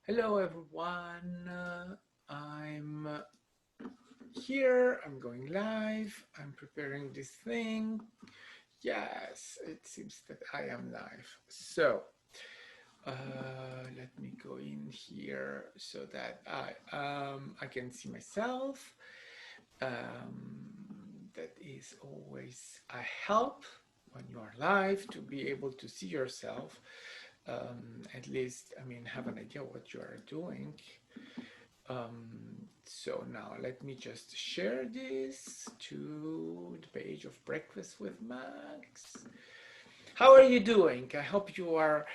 Hello everyone, I'm here, I'm going live, I'm preparing this thing. Yes, it seems that I am live. So, let me go in here so that I can see myself. That is always a help when you are live to be able to see yourself. At least, I mean, have an idea what you are doing. So now let me just share this to the page of Breakfast with Max. How are you doing? I hope you are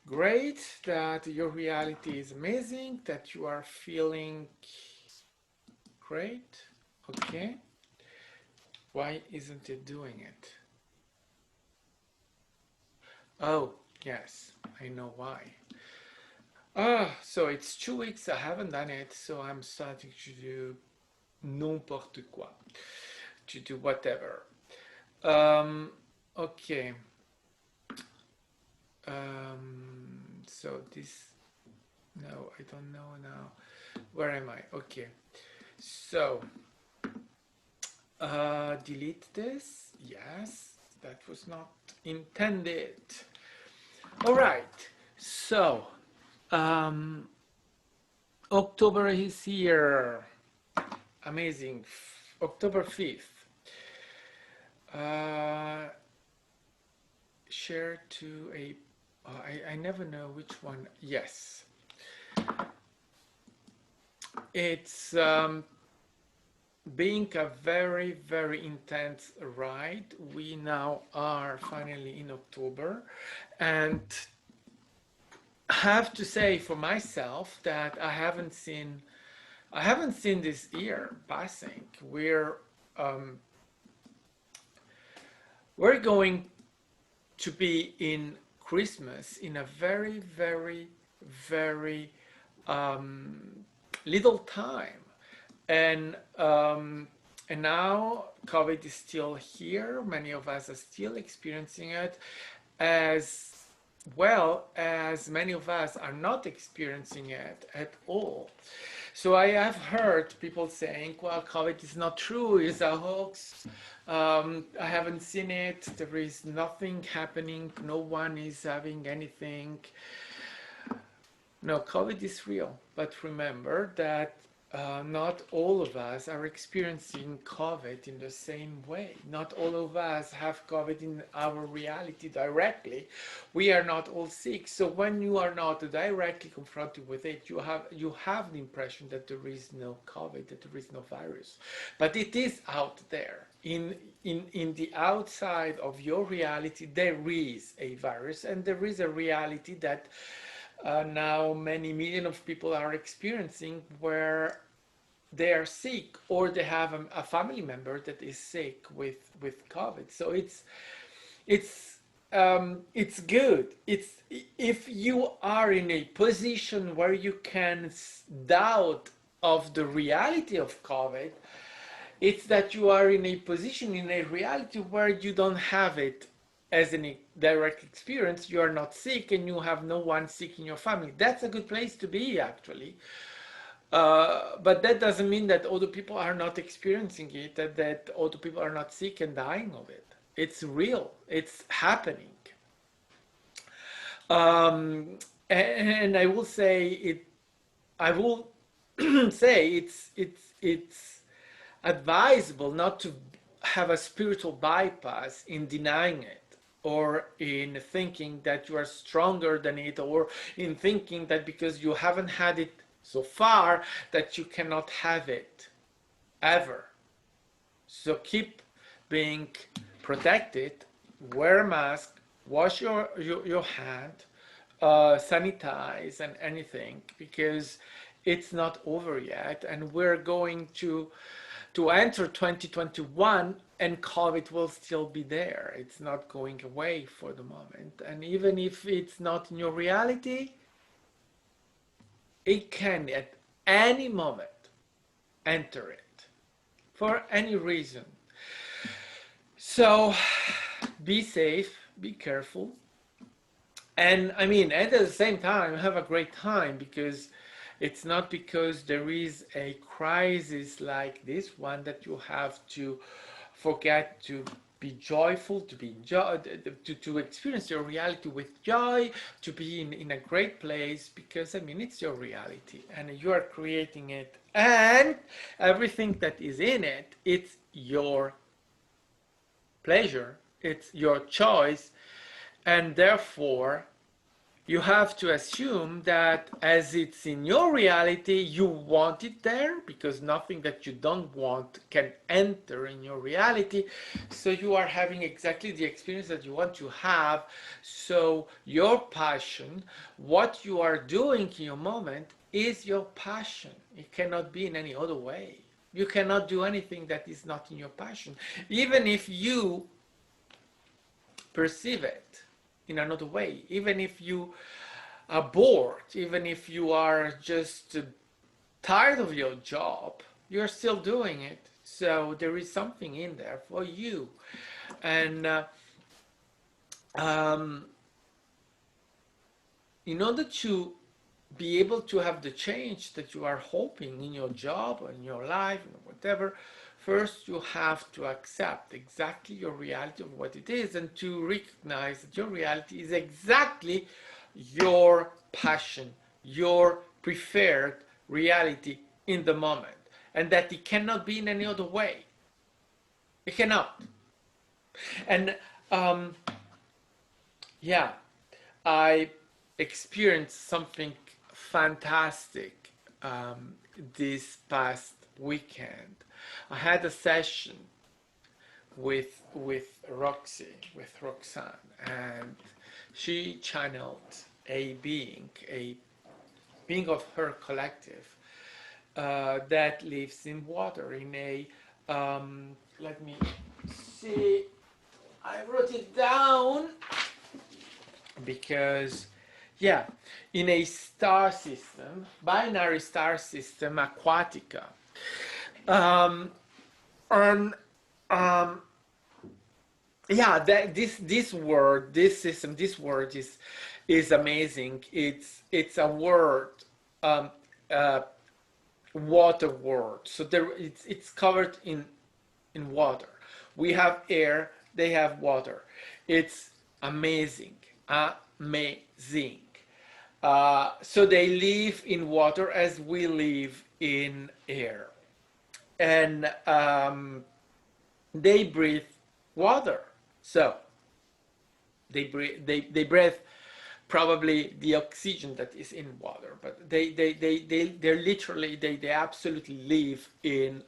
great, that your reality is amazing, that you are feeling great. Okay. Why isn't it doing it? Oh, yes, I know why. So it's 2 weeks I haven't done it, so I'm starting to do n'importe quoi, to do whatever. Um, okay. So this, no, I don't know now. Where am I? Okay. So, delete this. Yes, that was not intended. All right. So, um, October is here. Amazing. October 5th. Uh, share to a I never know which one. Yes, it's being a very, very intense ride. We now are finally in October, and I have to say for myself that I haven't seen this year passing. Um, we're going to be in Christmas in a very, very, very um, little time, and now COVID is still here. Many of us are still experiencing it, as well as many of us are not experiencing it at all. So I have heard people saying, well, COVID is not true, it's a hoax. I haven't seen it, there is nothing happening, no one is having anything. No, COVID is real, but remember that not all of us are experiencing COVID in the same way. Not all of us have COVID in our reality directly. We are not all sick. So when you are not directly confronted with it, you have the impression that there is no COVID, that there is no virus. But it is out there. In the outside of your reality, there is a virus, and there is a reality that now many million of people are experiencing, where they are sick or they have a family member that is sick with COVID. So it's good. It's if you are in a position where you can doubt of the reality of COVID, it's that you are in a position, in a reality where you don't have it as a direct experience. You are not sick and you have no one sick in your family. That's a good place to be, actually. But that doesn't mean that other people are not experiencing it, that other people are not sick and dying of it. It's real. It's happening. Um, and I will say it. I will say it's advisable not to have a spiritual bypass in denying it, or in thinking that you are stronger than it, or in thinking that because you haven't had it so far that you cannot have it ever. So keep being protected, wear a mask, wash your hand, sanitize and anything, because it's not over yet, and we're going to enter 2021, and COVID will still be there. It's not going away for the moment. And even if it's not in your reality, it can at any moment enter it for any reason. So be safe, be careful. And I mean, and at the same time, have a great time because it's not because there is a crisis like this one that you have to forget to be joyful, to be to experience your reality with joy, to be in a great place because I mean it's your reality and you are creating it and everything that is in it, it's your pleasure, it's your choice, and therefore you have to assume that as it's in your reality, you want it there because nothing that you don't want can enter in your reality. So you are having exactly the experience that you want to have. So your passion, what you are doing in your moment, is your passion. It cannot be in any other way. You cannot do anything that is not in your passion, even if you perceive it in another way, even if you are bored, even if you are just tired of your job, you're still doing it. So there is something in there for you. And um, in order to be able to have the change that you are hoping in your job or in your life or whatever, first you have to accept exactly your reality of what it is and to recognize that your reality is exactly your passion, your preferred reality in the moment, and that it cannot be in any other way. It cannot. And um, yeah, I experienced something fantastic this past weekend. I had a session with Roxy, with Roxanne, and she channeled a being of her collective that lives in water in a let me see. I wrote it down because yeah, in a star system, binary star system, Aquatica, um, and um, yeah, that this word, this system, this word is amazing. It's a word, um, uh, water word. So there, it's covered in water. We have air, they have water. It's amazing, amazing. So they live in water as we live in air, and they breathe water. So they breathe probably the oxygen that is in water, but they're literally they absolutely live in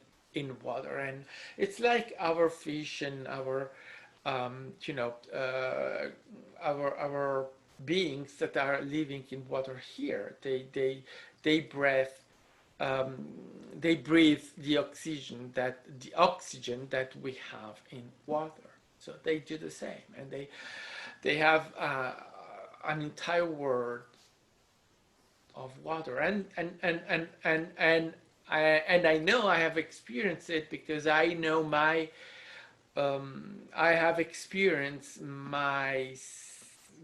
water, and it's like our fish and our you know our beings that are living in water here. They breathe um, they breathe the oxygen that we have in water. So they do the same, and they have an entire world of water, and I know I have experienced it because I know my I have experienced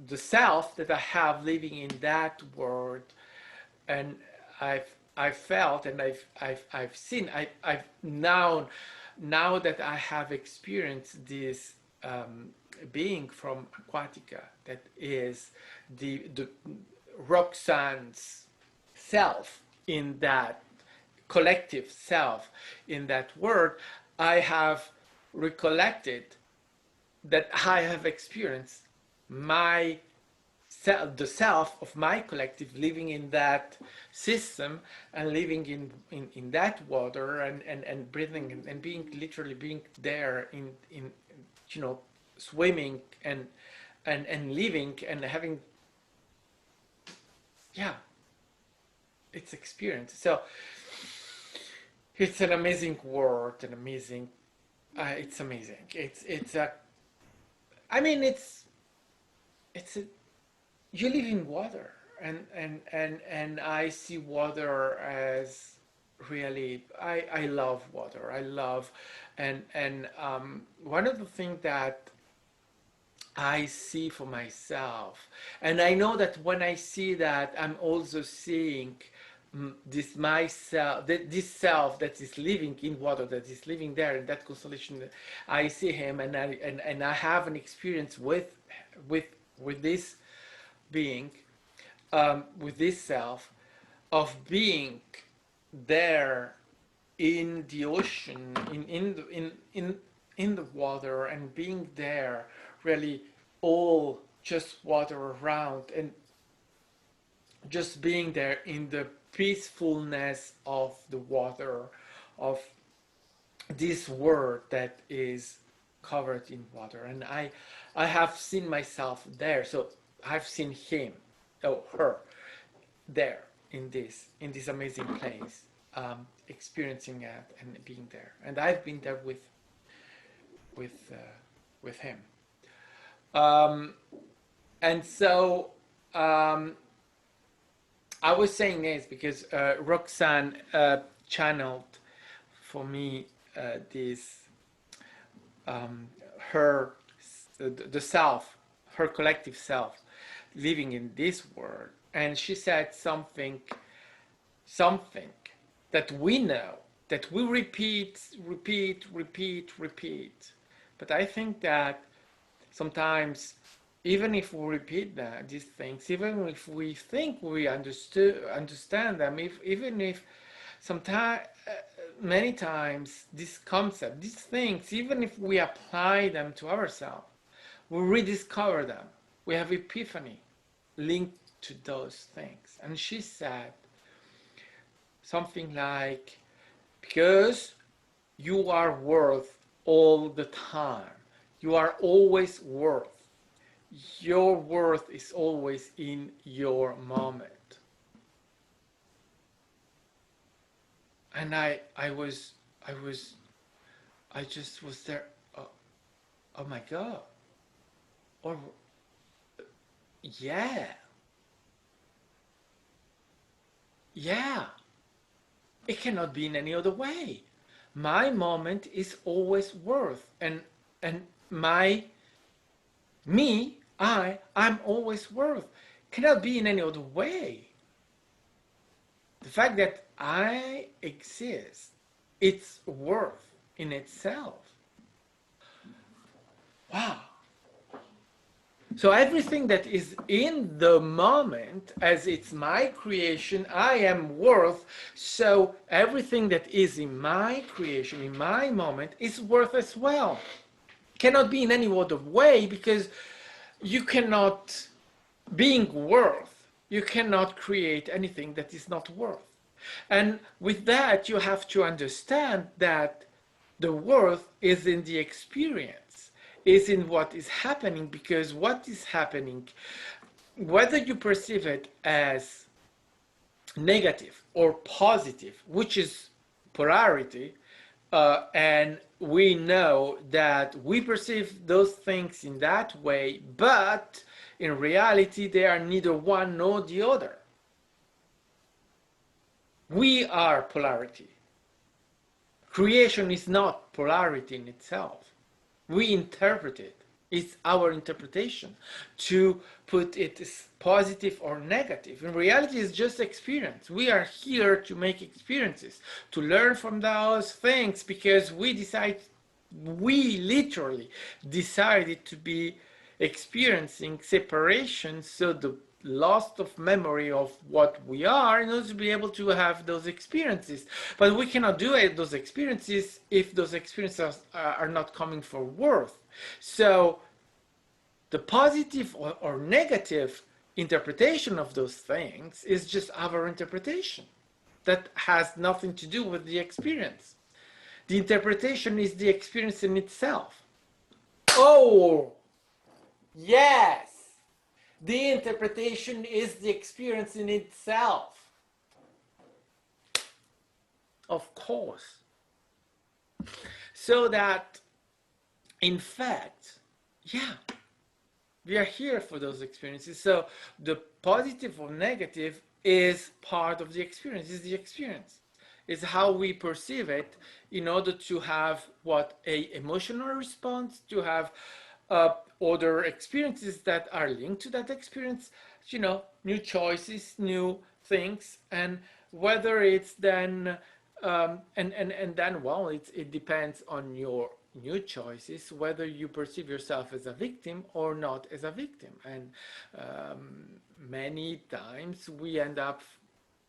the self that I have living in that world, and I've felt and I've seen I've now that I have experienced this being from Aquatica that is the Roxanne's self in that collective self in that word, I have recollected that I have experienced my the self of my collective living in that system and living in that water and breathing and being literally being there in you know swimming and living and having yeah it's experience. So it's an amazing word, an amazing it's amazing. It's a I mean it's a you live in water and I see water as really I love water. I love and one of the things that I see for myself. And I know that when I see that, I'm also seeing this myself, this self that is living in water, that is living there in that constellation. I see him, and I have an experience with with this being, with this self, of being there in the ocean, in the water, and being there, really all just water around, and just being there in the peacefulness of the water, of this world that is covered in water. And I have seen myself there, so I've seen him, oh her, there in this amazing place, experiencing it and being there. And I've been there with uh, with him. Um, and so um, I was saying this because Roxanne channeled for me this um, her the self, her collective self, living in this world, and she said something that we know, that we repeat. But I think that sometimes, even if we repeat these things, even if we think we understand them, even if sometimes, many times, this concept, these things, even if we apply them to ourselves, we rediscover them. We have epiphany linked to those things. And she said something like, because you are worth all the time. You are always worth. Your worth is always in your moment. And I just was there. Oh, oh my God. Or yeah, yeah. It cannot be in any other way. My moment is always worth, and my me, I'm always worth. Cannot be in any other way. The fact that I exist, it's worth in itself. Wow. So everything that is in the moment, as it's my creation, I am worth. So everything that is in my creation, in my moment, is worth as well. Cannot be in any other way, because you cannot, being worth, you cannot create anything that is not worth. And with that, you have to understand that the worth is in the experience, is in what is happening, because what is happening, whether you perceive it as negative or positive, which is polarity, and we know that we perceive those things in that way, but in reality, they are neither one nor the other. We are polarity. Creation is not polarity in itself. We interpret it. It's our interpretation to put it as positive or negative. In reality, it's just experience. We are here to make experiences, to learn from those things, because we literally decided to be experiencing separation, so the loss of memory of what we are, in order to be able to have those experiences. But we cannot do those experiences if those experiences are not coming for worth. So the positive or negative interpretation of those things is just our interpretation. That has nothing to do with the experience. The interpretation is the experience in itself. Oh, yes! The interpretation is the experience in itself. Of course. So that, in fact, yeah, we are here for those experiences. So the positive or negative is part of the experience, is the experience. It's how we perceive it in order to have what? A emotional response, to have other experiences that are linked to that experience, new choices, new things, and whether it's then and then, well, it depends on your new choices whether you perceive yourself as a victim or not as a victim. And many times we end up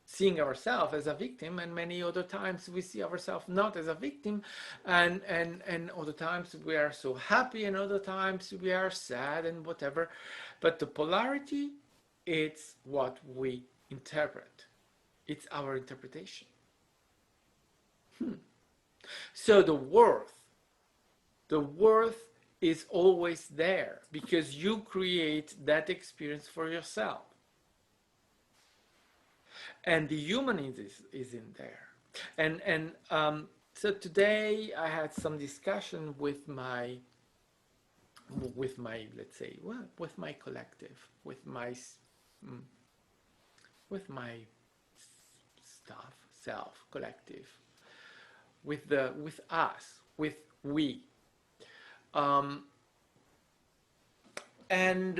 seeing ourselves as a victim, and many other times we see ourselves not as a victim, and other times we are so happy, and other times we are sad and whatever. But the polarity, it's what we interpret. It's our interpretation. So the worth is always there because you create that experience for yourself. And the human is in there. And so today I had some discussion with my let's say, well, with my collective, with my stuff, self, collective, with us, with we, um, and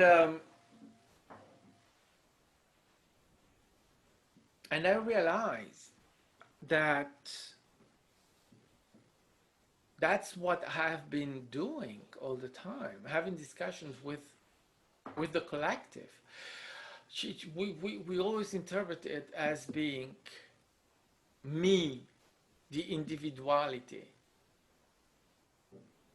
and I realized that that's what I have been doing all the time, having discussions with the collective. We always interpret it as being me, the individuality.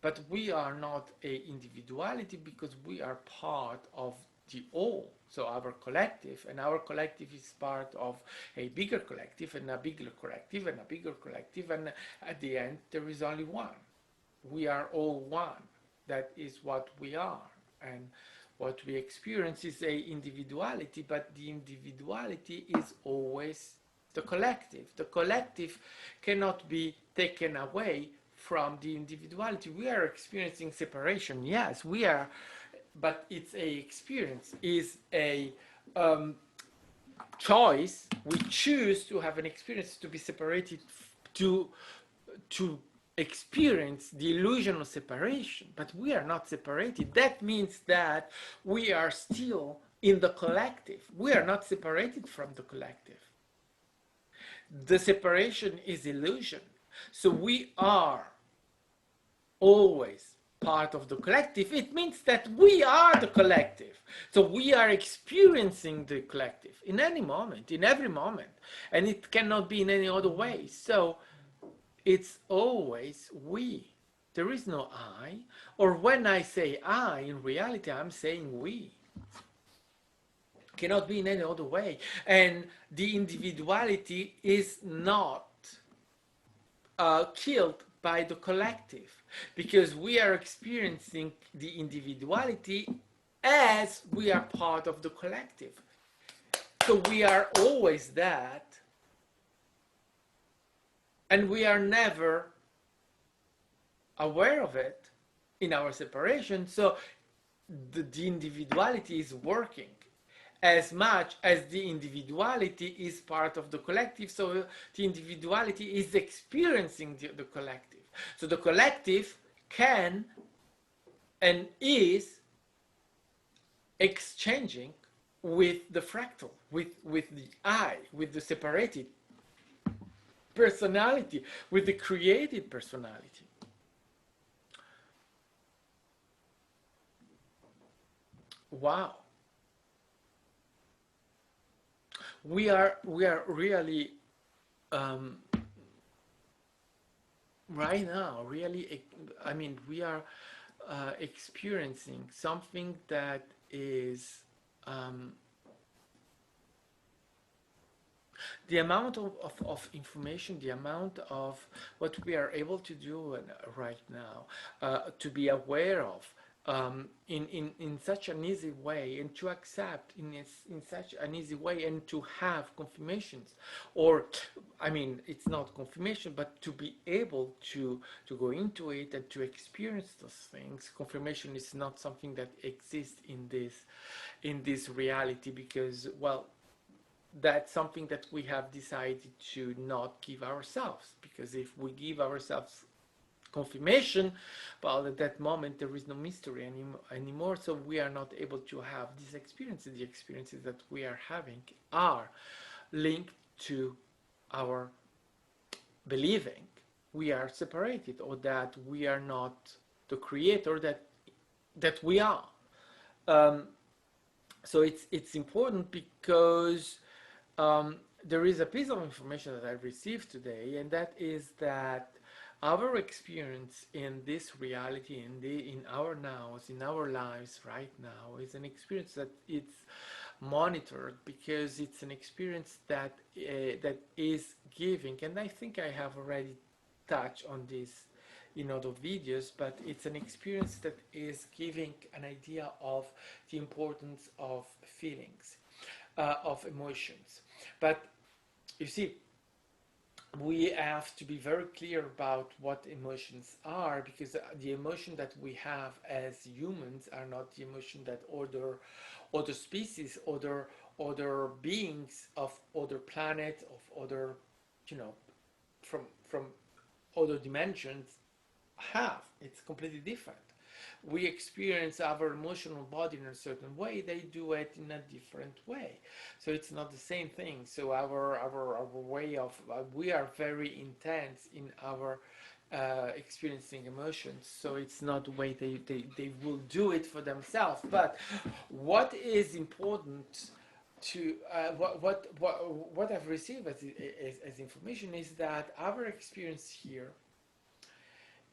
But we are not a individuality because we are part of the all. So our collective, and our collective is part of a bigger collective, and a bigger collective, and a bigger collective, and at the end there is only one. We are all one. That is what we are. And what we experience is a individuality, but the individuality is always the collective. The collective cannot be taken away from the individuality. We are experiencing separation, yes, we are, but it's a experience, is a choice. We choose to have an experience, to be separated, to experience the illusion of separation, but we are not separated. That means that we are still in the collective. We are not separated from the collective. The separation is illusion. So we are always part of the collective. It means that we are the collective. So we are experiencing the collective in any moment, in every moment, and it cannot be in any other way. So it's always we. There is no I. Or when I say I, in reality, I'm saying we. Cannot be in any other way. And the individuality is not killed by the collective, because we are experiencing the individuality as we are part of the collective. So we are always that, and we are never aware of it in our separation. So the individuality is working as much as the individuality is part of the collective. So the individuality is experiencing the collective. So the collective can and is exchanging with the fractal, with the I, with the separated personality, with the created personality. Wow. We are really right now really, I mean, we are experiencing something that is the amount of information, the amount of what we are able to do right now, to be aware of in such an easy way, and to accept in such an easy way, and to have confirmations, or I mean, it's not confirmation, but to be able to go into it and to experience those things. Confirmation is not something that exists in this reality, because, well, that's something that we have decided to not give ourselves, because if we give ourselves confirmation, but at that moment there is no mystery anymore, so we are not able to have these experiences. The experiences that we are having are linked to our believing we are separated, or that we are not the creator that we are. um, so it's important because there is a piece of information that I received today, and that is that our experience in this reality, in our nows, in our lives right now, is an experience that it's monitored, because it's an experience that is giving. And I think I have already touched on this in other videos, but it's an experience that is giving an idea of the importance of feelings, of emotions. But you see, we have to be very clear about what emotions are, because the emotion that we have as humans are not the emotion that other species, other beings of other planets, of other, you know, from other dimensions have. It's completely different. We experience our emotional body in a certain way, they do it in a different way, so it's not the same thing. So our way of we are very intense in our experiencing emotions, so it's not the way they will do it for themselves. But what is important to what I've received as information is that our experience here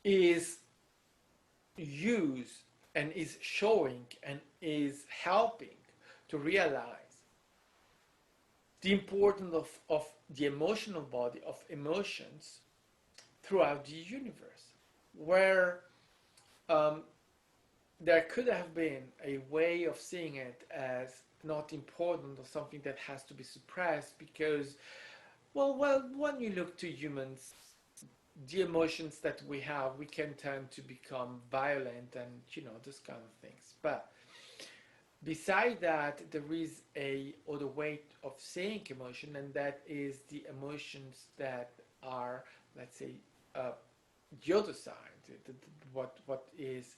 is use and is showing and is helping to realize the importance of the emotional body, of emotions throughout the universe, where um, there could have been a way of seeing it as not important, or something that has to be suppressed, because well, when you look to humans, the emotions that we have, we can tend to become violent and, you know, those kind of things. But beside that, there is a other way of saying emotion, and that is the emotions that are, let's say, uh, the other side, what is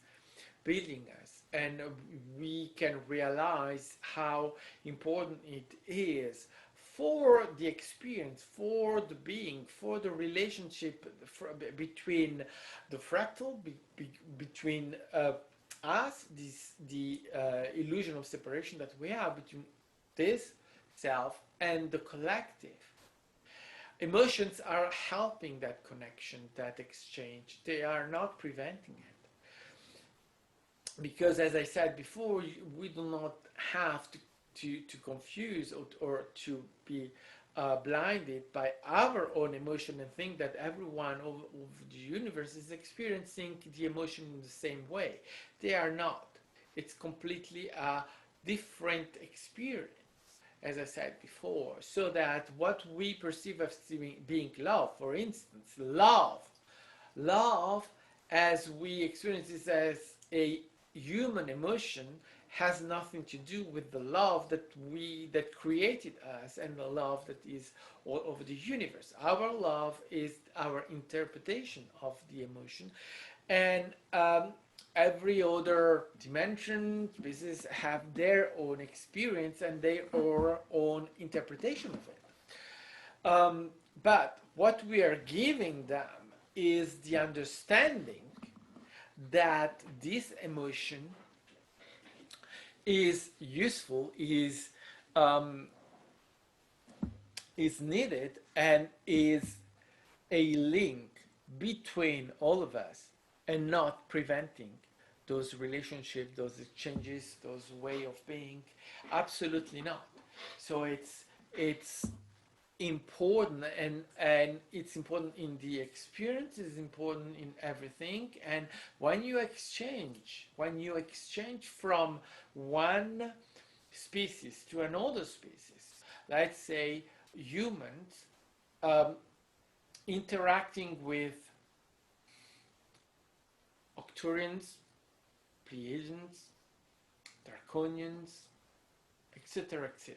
building us, and we can realize how important it is for the experience, for the being, for the relationship between the fractal, between us, the illusion of separation that we have between this self and the collective. Emotions are helping that connection, that exchange. They are not preventing it. Because as I said before, we do not have to confuse or to be blinded by our own emotion and think that everyone of the universe is experiencing the emotion in the same way. They are not. It's completely a different experience, as I said before. So that what we perceive as being love, for instance, love as we experience this as a human emotion, has nothing to do with the love that created us and the love that is all over the universe. Our love is our interpretation of the emotion, and every other dimension, species have their own experience and their own interpretation of it. But what we are giving them is the understanding that this emotion is useful, um, is needed, and is a link between all of us, and not preventing those relationships, those exchanges, those way of being. Absolutely not. So it's important, and it's important in the experience, it's important in everything. And when you exchange from one species to another species, let's say humans um, interacting with Octurians, Pleiadians, Draconians, etc., etc.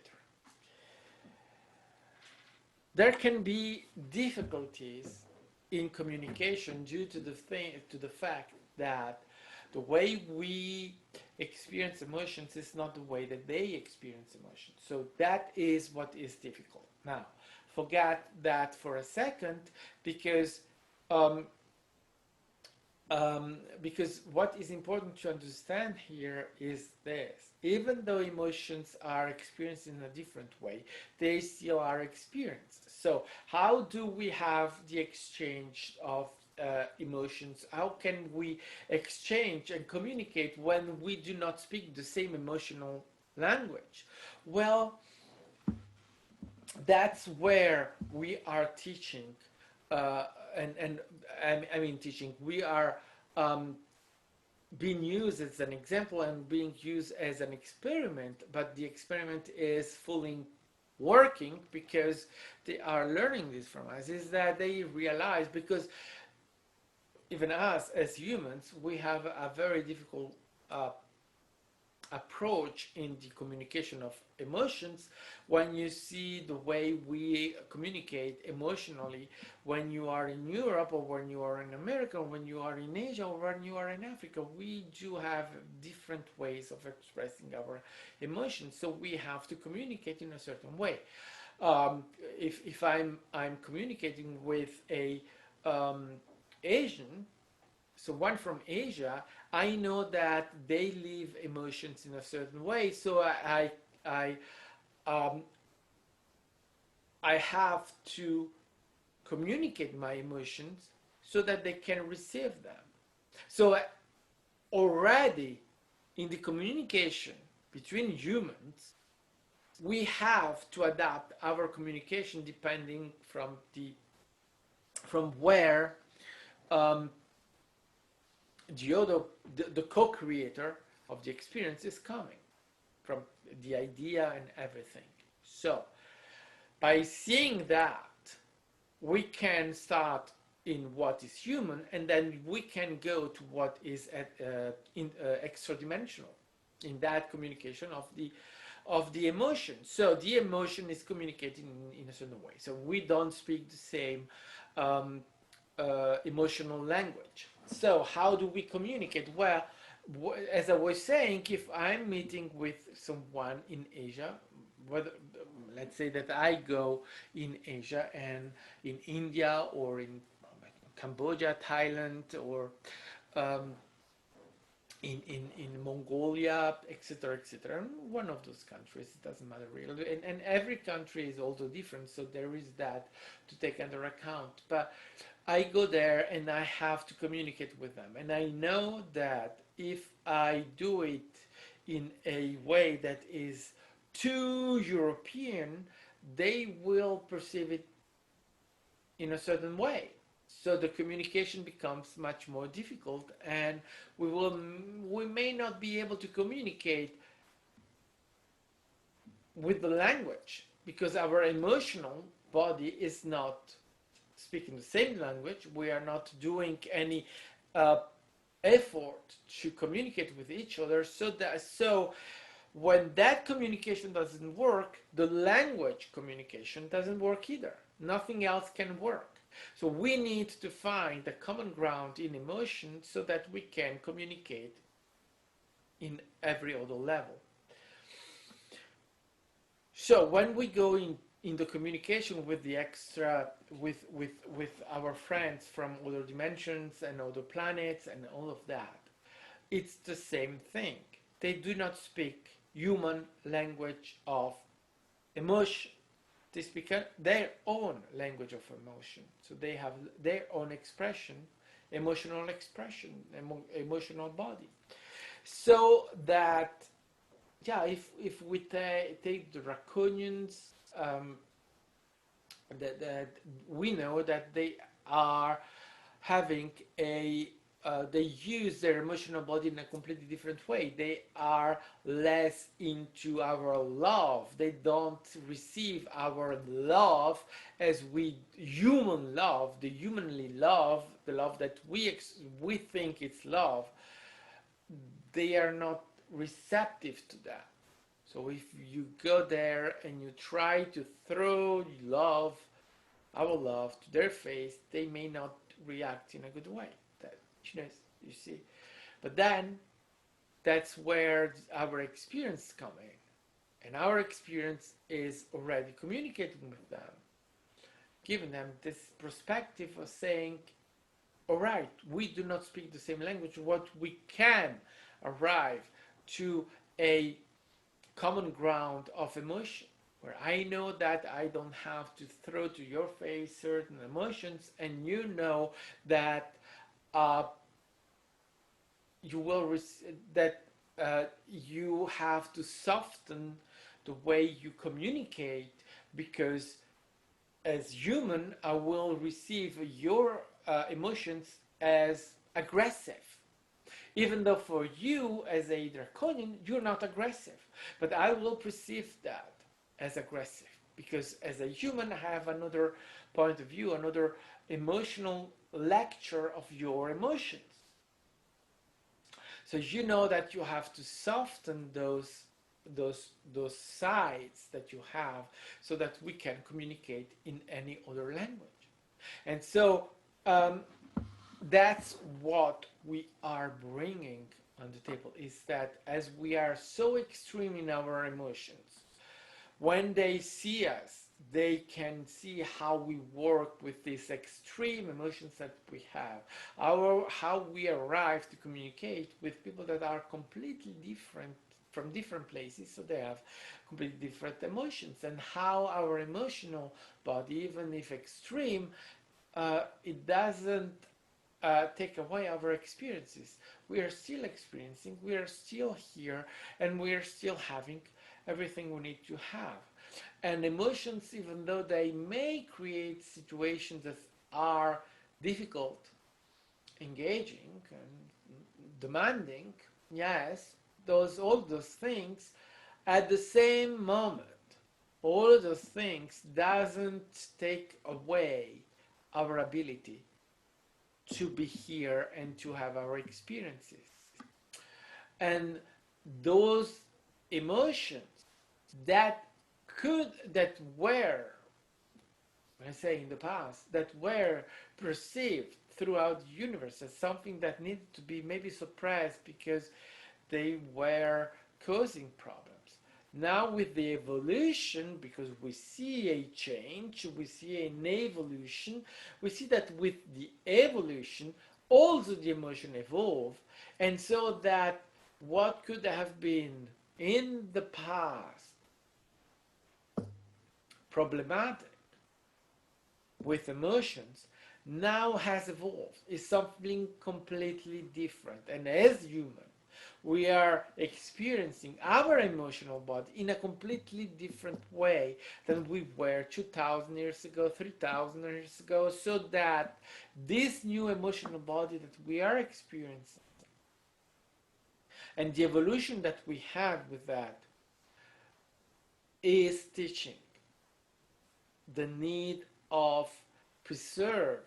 There can be difficulties in communication due to the fact that the way we experience emotions is not the way that they experience emotions. So that is what is difficult. Now, forget that for a second, because um, because what is important to understand here is this: even though emotions are experienced in a different way, they still are experienced. So how do we have the exchange of emotions? How can we exchange and communicate when we do not speak the same emotional language? Well, that's where we are teaching, uh, and I mean teaching. We are um, being used as an example and being used as an experiment, but the experiment is fully working because they are learning this from us. Is that they realize, because even us as humans, we have a very difficult uh, approach in the communication of emotions. When you see the way we communicate emotionally, when you are in Europe, or when you are in America, or when you are in Asia, or when you are in Africa, we do have different ways of expressing our emotions, so we have to communicate in a certain way. um, if I'm communicating with a um, Asian, so one from Asia, I know that they live emotions in a certain way. So I, um, I have to communicate my emotions so that they can receive them. So already in the communication between humans, we have to adapt our communication depending from where um, the other the co-creator of the experience is coming from, the idea and everything. So by seeing that, we can start in what is human, and then we can go to what is extra dimensional in that communication of the emotion. So the emotion is communicating in a certain way. So we don't speak the same um, emotional language. So how do we communicate? Well, as I was saying, if I'm meeting with someone in Asia, whether, let's say that I go in Asia and in India or in Cambodia, Thailand, or um, in Mongolia, etc., etc. One of those countries, it doesn't matter really. And every country is also different, so there is that to take under account. But I go there and I have to communicate with them. And I know that if I do it in a way that is too European, they will perceive it in a certain way. So the communication becomes much more difficult, and we may not be able to communicate with the language because our emotional body is not speaking the same language. We are not doing any uh, effort to communicate with each other. So when that communication doesn't work, the language communication doesn't work either. Nothing else can work. So we need to find a common ground in emotion so that we can communicate in every other level. So when we go in the communication with the extra with our friends from other dimensions and other planets and all of that, it's the same thing. They do not speak human language of emotion. They speak their own language of emotion. So they have their own expression, emotional body. So that, yeah, if we take the Draconians, um, that we know that they are having they use their emotional body in a completely different way. They are less into our love. They don't receive our love as we human love, the humanly love, the love that we think it's love. They are not receptive to that. So if you go there and you try to throw love our love to their face, they may not react in a good way. That, you see. But then that's where our experience come in. And our experience is already communicating with them, giving them this perspective of saying, all right, we do not speak the same language. What we can arrive to a common ground of emotion, where I know that I don't have to throw to your face certain emotions, and you know that uh, you will that you have to soften the way you communicate, because as human I will receive your emotions as aggressive, even though for you as a draconian you're not aggressive, but I will perceive that as aggressive, because as a human I have another point of view, another emotional lecture of your emotions. So you know that you have to soften those sides that you have, so that we can communicate in any other language. And so that's what we are bringing on the table, is that as we are so extreme in our emotions, when they see us, they can see how we work with these extreme emotions that we have, how we arrive to communicate with people that are completely different from different places, so they have completely different emotions, and how our emotional body, even if extreme, it doesn't take away our experiences. We are still experiencing, we are still here, and we are still having everything we need to have. And emotions, even though they may create situations that are difficult, engaging, and demanding, yes, all those things, at the same moment, all of those things doesn't take away our ability to be here and to have our experiences. And those emotions that that were, I say in the past, that were perceived throughout the universe as something that needed to be maybe suppressed because they were causing problems. Now with the evolution, because we see a change, we see an evolution, we see that with the evolution also the emotion evolve, and so that what could have been in the past problematic with emotions now has evolved, is something completely different. And as human, we are experiencing our emotional body in a completely different way than we were 2000 years ago, 3000 years ago, so that this new emotional body that we are experiencing and the evolution that we have with that is teaching the need of preserve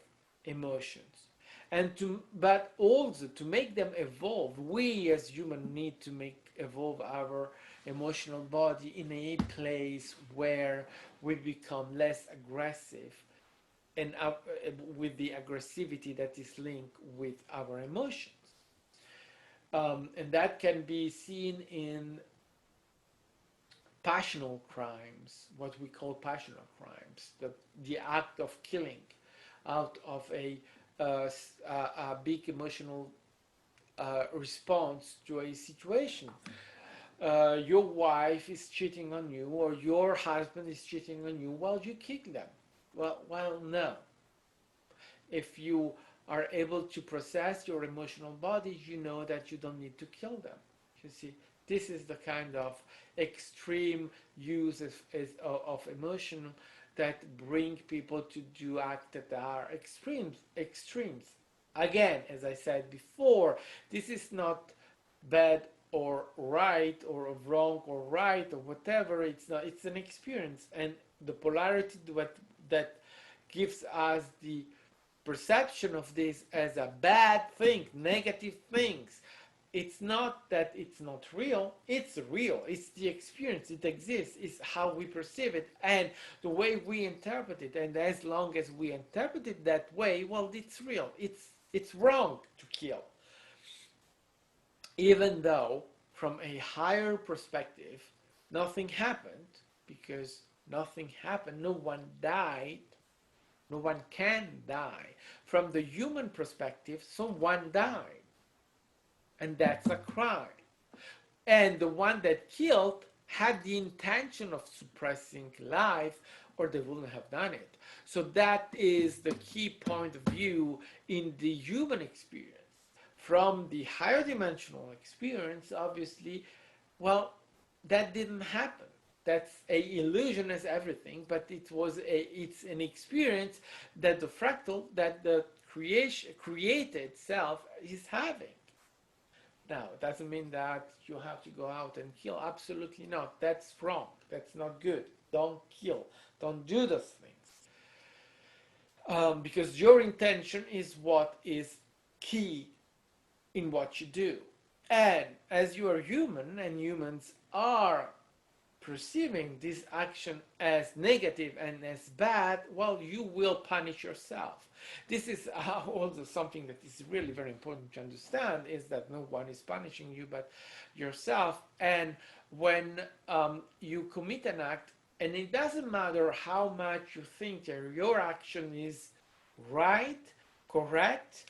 emotions, and but also to make them evolve. We as humans need to make evolve our emotional body in a place where we become less aggressive, and with the aggressivity that is linked with our emotions. And that can be seen in passional crimes, what we call passional crimes, the act of killing out of a big emotional response to a situation. Your wife is cheating on you, or your husband is cheating on you, well, you kick them. Well, no. If you are able to process your emotional body, you know that you don't need to kill them. You see, this is the kind of extreme use of emotion that bring people to do acts that are extremes. Again, as I said before, this is not bad or right, or wrong or right, or whatever. It's not. It's an experience, and the polarity that gives us the perception of this as a bad thing, negative things, it's not that it's not real, it's real. It's the experience, it exists, it's how we perceive it and the way we interpret it. And as long as we interpret it that way, well, it's real. It's wrong to kill. Even though from a higher perspective, nothing happened, because nothing happened, no one died, no one can die. From the human perspective, someone died, and that's a crime. And the one that killed had the intention of suppressing life, or they wouldn't have done it. So that is the key point of view in the human experience. From the higher dimensional experience, obviously, well, that didn't happen. That's a illusion as everything, but it's an experience that the fractal, that the created self is having. Now, it doesn't mean that you have to go out and kill. Absolutely not. That's wrong. That's not good. Don't kill. Don't do those things. Because your intention is what is key in what you do. And as you are human, and humans are perceiving this action as negative and as bad, well, you will punish yourself. This is also something that is really very important to understand, is that no one is punishing you but yourself. And when you commit an act, and it doesn't matter how much you think your action is right, correct,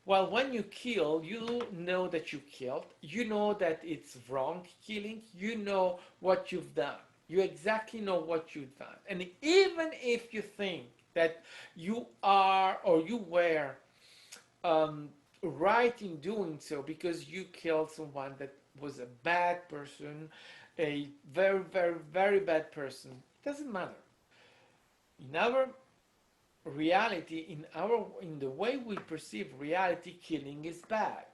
well, when you kill, you know that you killed, you know that it's wrong killing, you know what you've done. You exactly know what you've done. And even if you think that you are or you were right in doing so because you killed someone that was a bad person, a very, very, very bad person, it doesn't matter. In our reality, in the way we perceive reality, killing is bad.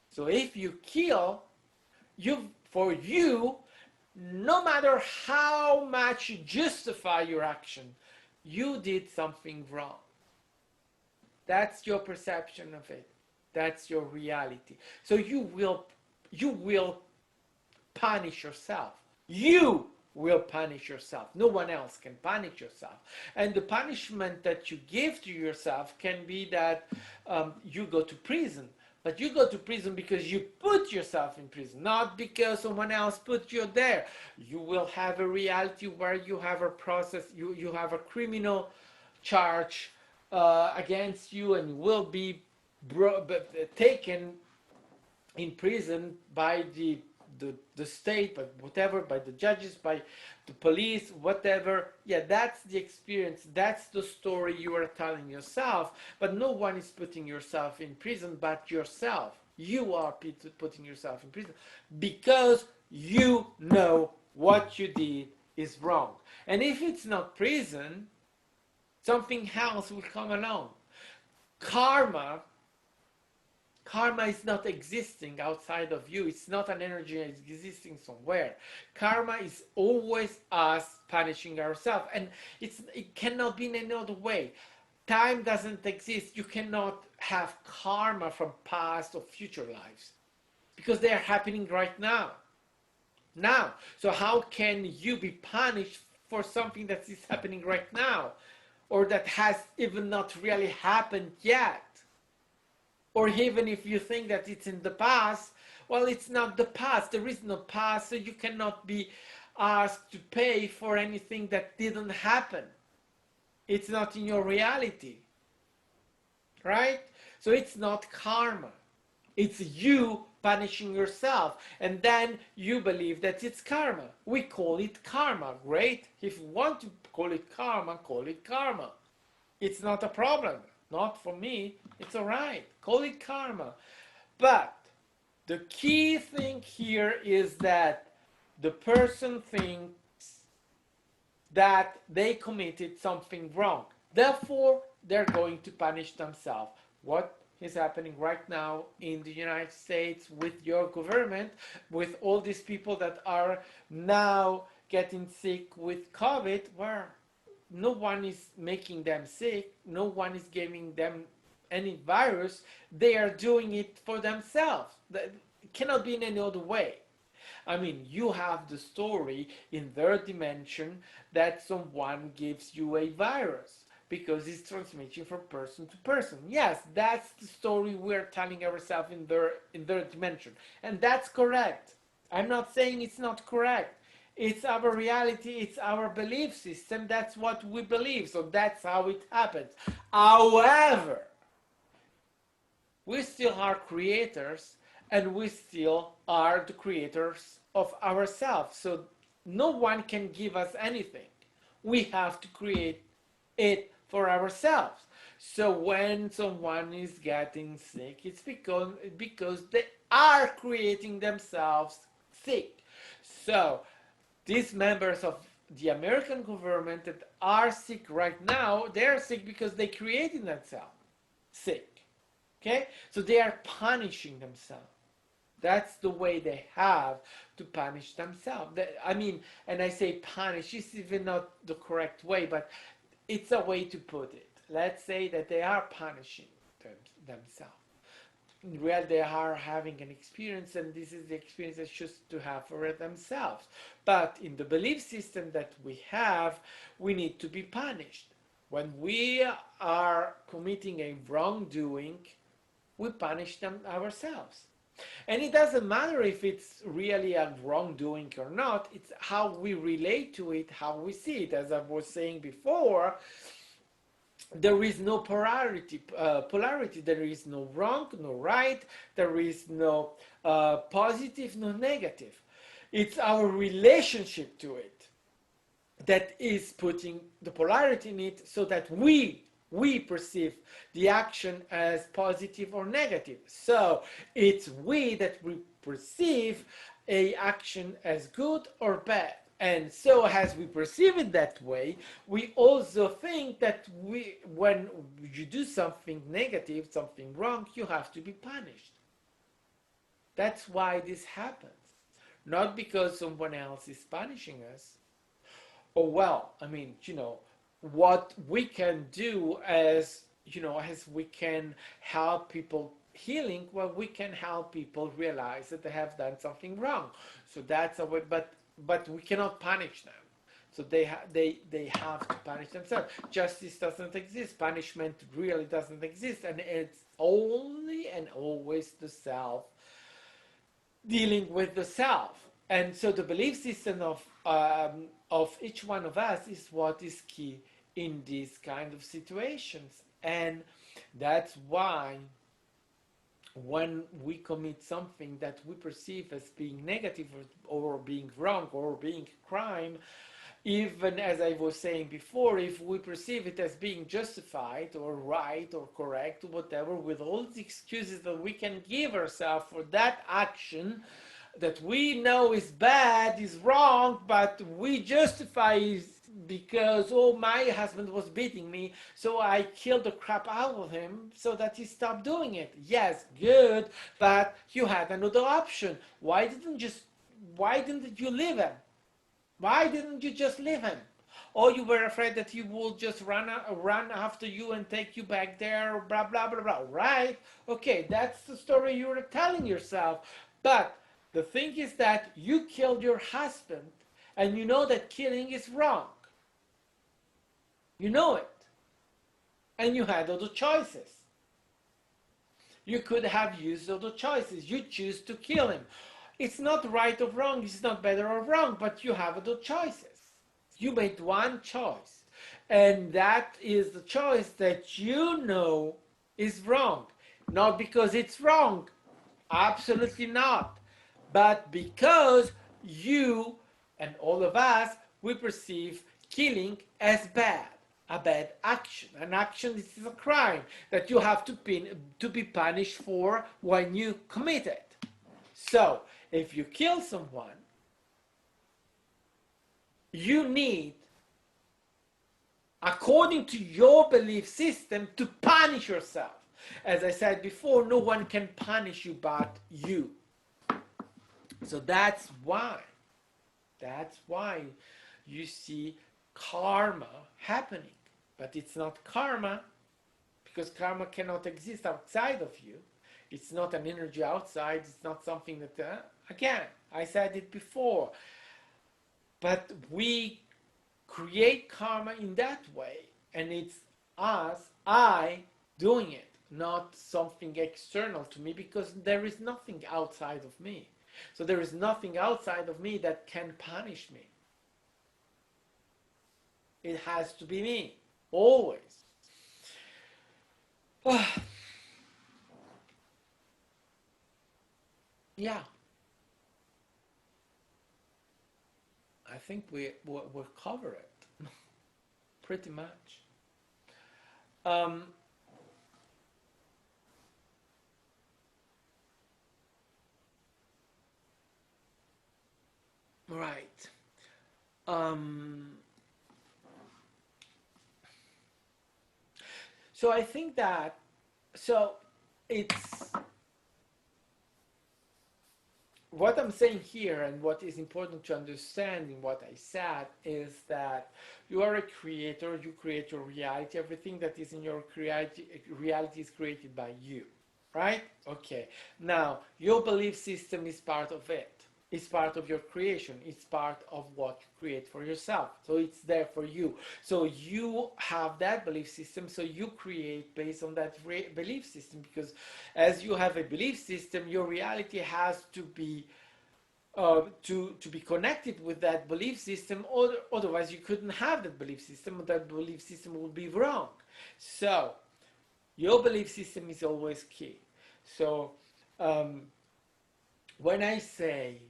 So if you kill, for you, no matter how much you justify your action, you did something wrong. That's your perception of it. That's your reality. So you will punish yourself. You will punish yourself. No one else can punish yourself. And the punishment that you give to yourself can be that you go to prison. But you go to prison because you put yourself in prison, not because someone else put you there. You will have a reality where you have a process, you have a criminal charge against you, and you will be taken in prison by the state, but whatever, by the judges, by the police, whatever. Yeah, that's the experience. That's the story you are telling yourself. But no one is putting yourself in prison but yourself. You are putting yourself in prison because you know what you did is wrong. And if it's not prison, something else will come along. Karma is not existing outside of you. It's not an energy existing somewhere. Karma is always us punishing ourselves. And it cannot be in any other way. Time doesn't exist. You cannot have karma from past or future lives because they are happening right now. Now. So how can you be punished for something that is happening right now, or that has even not really happened yet? Or even if you think that it's in the past, well, it's not the past. There is no past, so you cannot be asked to pay for anything that didn't happen. It's not in your reality, right? So it's not karma. It's you punishing yourself, and then you believe that it's karma. We call it karma. Great. If you want to call it karma, call it karma. It's not a problem. Not for me. It's all right. Call it karma. But the key thing here is that the person thinks that they committed something wrong. Therefore, they're going to punish themselves. What is happening right now in the United States with your government, with all these people that are now getting sick with COVID, where no one is making them sick, no one is giving them any virus, they are doing it for themselves. cannot be in any other way. I mean, you have the story in their dimension that someone gives you a virus because it's transmitting from person to person. Yes, that's the story we're telling ourselves in their dimension. And that's correct. I'm not saying it's not correct. It's our reality, it's our belief system, that's what we believe, so that's how it happens. However, we still are creators and we still are the creators of ourselves. So no one can give us anything. We have to create it for ourselves. So when someone is getting sick, it's because they are creating themselves sick. So these members of the American government that are sick right now, they're sick because they created themselves sick. Okay? So they are punishing themselves. That's the way they have to punish themselves. I mean, and I say punish, it's even not the correct way, but it's a way to put it. Let's say that they are punishing themselves. In reality, they are having an experience, and this is the experience they choose to have for themselves. But in the belief system that we have, we need to be punished. When we are committing a wrongdoing, we punish them ourselves. And it doesn't matter if it's really a wrongdoing or not, it's how we relate to it, how we see it. As I was saying before, there is no polarity. There is no wrong, no right. There is no positive, no negative. It's our relationship to it that is putting the polarity in it, so that we perceive the action as positive or negative. So it's we that we perceive a action as good or bad. And so as we perceive it that way, we also think that when you do something negative, something wrong, you have to be punished. That's why this happens. Not because someone else is punishing us. Or well, I mean, what we can do as we can help people healing, well, we can help people realize that they have done something wrong. So that's a way, but we cannot punish them. So they have to punish themselves. Justice doesn't exist. Punishment really doesn't exist, and it's only and always the self dealing with the self. And so the belief system of each one of us is what is key in these kind of situations. And that's why when we commit something that we perceive as being negative or being wrong or being crime, even as I was saying before, if we perceive it as being justified or right or correct or whatever, with all the excuses that we can give ourselves for that action that we know is bad, is wrong, but we justify it because, oh, my husband was beating me, so I killed the crap out of him so that he stopped doing it. Yes, good, but you had another option. Why didn't you leave him? Why didn't you just leave him? Or you were afraid that he would just run after you and take you back there, blah, blah, blah, blah, right? Okay, that's the story you were telling yourself. But the thing is that you killed your husband, and you know that killing is wrong. You know it. And you had other choices. You could have used other choices. You choose to kill him. It's not right or wrong, it's not better or wrong, but you have other choices. You made one choice, and that is the choice that you know is wrong. Not because it's wrong, absolutely not, but because you and all of us, we perceive killing as bad, a bad action. An action, this is a crime that you have to be punished for when you commit it. So, if you kill someone, you need, according to your belief system, to punish yourself. As I said before, no one can punish you but you. So that's why you see karma happening. But it's not karma, because karma cannot exist outside of you. It's not an energy outside. It's not something that, again, I said it before, but we create karma in that way. And it's I doing it, not something external to me, because there is nothing outside of me. So there is nothing outside of me that can punish me. It has to be me, always. Yeah, I think we'll cover it pretty much. Um, right. Um, so I think that, so it's what I'm saying here, and what is important to understand in what I said, is that you are a creator, you create your reality, everything that is in your reality is created by you, right? Okay, now your belief system is part of it. It's part of your creation. It's part of what you create for yourself. So it's there for you. So you have that belief system. So you create based on that belief system, because as you have a belief system, your reality has to be to be connected with that belief system. Or otherwise, you couldn't have that belief system. That belief system would be wrong. So your belief system is always key. So um, when I say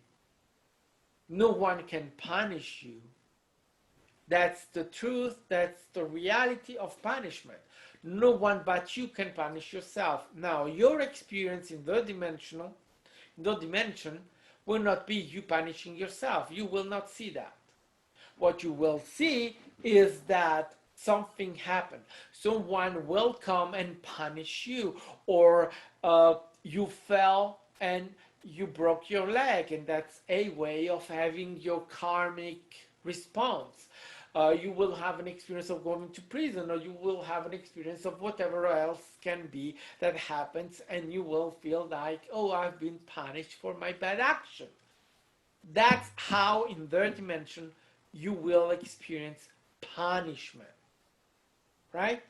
no one can punish you, that's the truth, that's the reality of punishment. No one but you can punish yourself. Now, your experience in the dimension will not be you punishing yourself. You will not see that. What you will see is that something happened. Someone will come and punish you, or you fell and you broke your leg, and that's a way of having your karmic response. You will have an experience of going to prison, or you will have an experience of whatever else can be that happens, and you will feel like, oh, I've been punished for my bad action. That's how in their dimension you will experience punishment, right?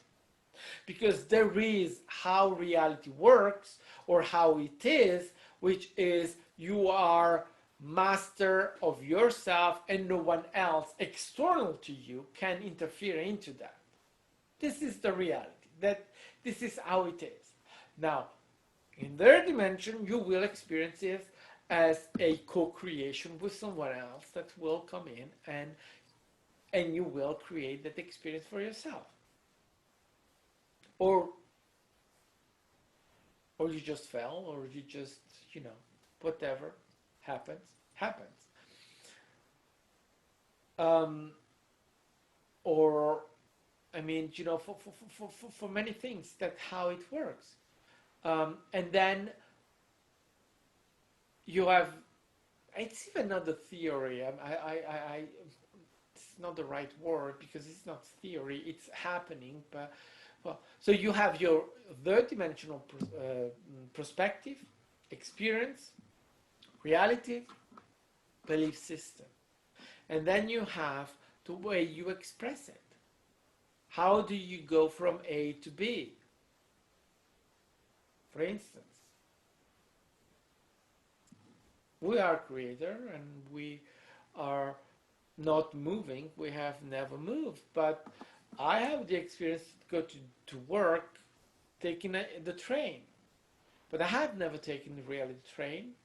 Because there is how reality works, or how it is, which is you are master of yourself, and no one else external to you can interfere into that. This is the reality. That this is how it is. Now, in their dimension, you will experience it as a co-creation with someone else that will come in, and you will create that experience for yourself. Or you just fell, or you just, whatever happens. Um, or, I mean, for many things, that's how it works. And then you have, it's even not the theory. It's not the right word, because it's not theory, it's happening. But, well, so you have your third dimensional perspective, experience, reality, belief system. And then you have the way you express it. How do you go from A to B? For instance, we are creator, and we are not moving. We have never moved. But I have the experience to go to work taking the train. But I have never taken the reality train,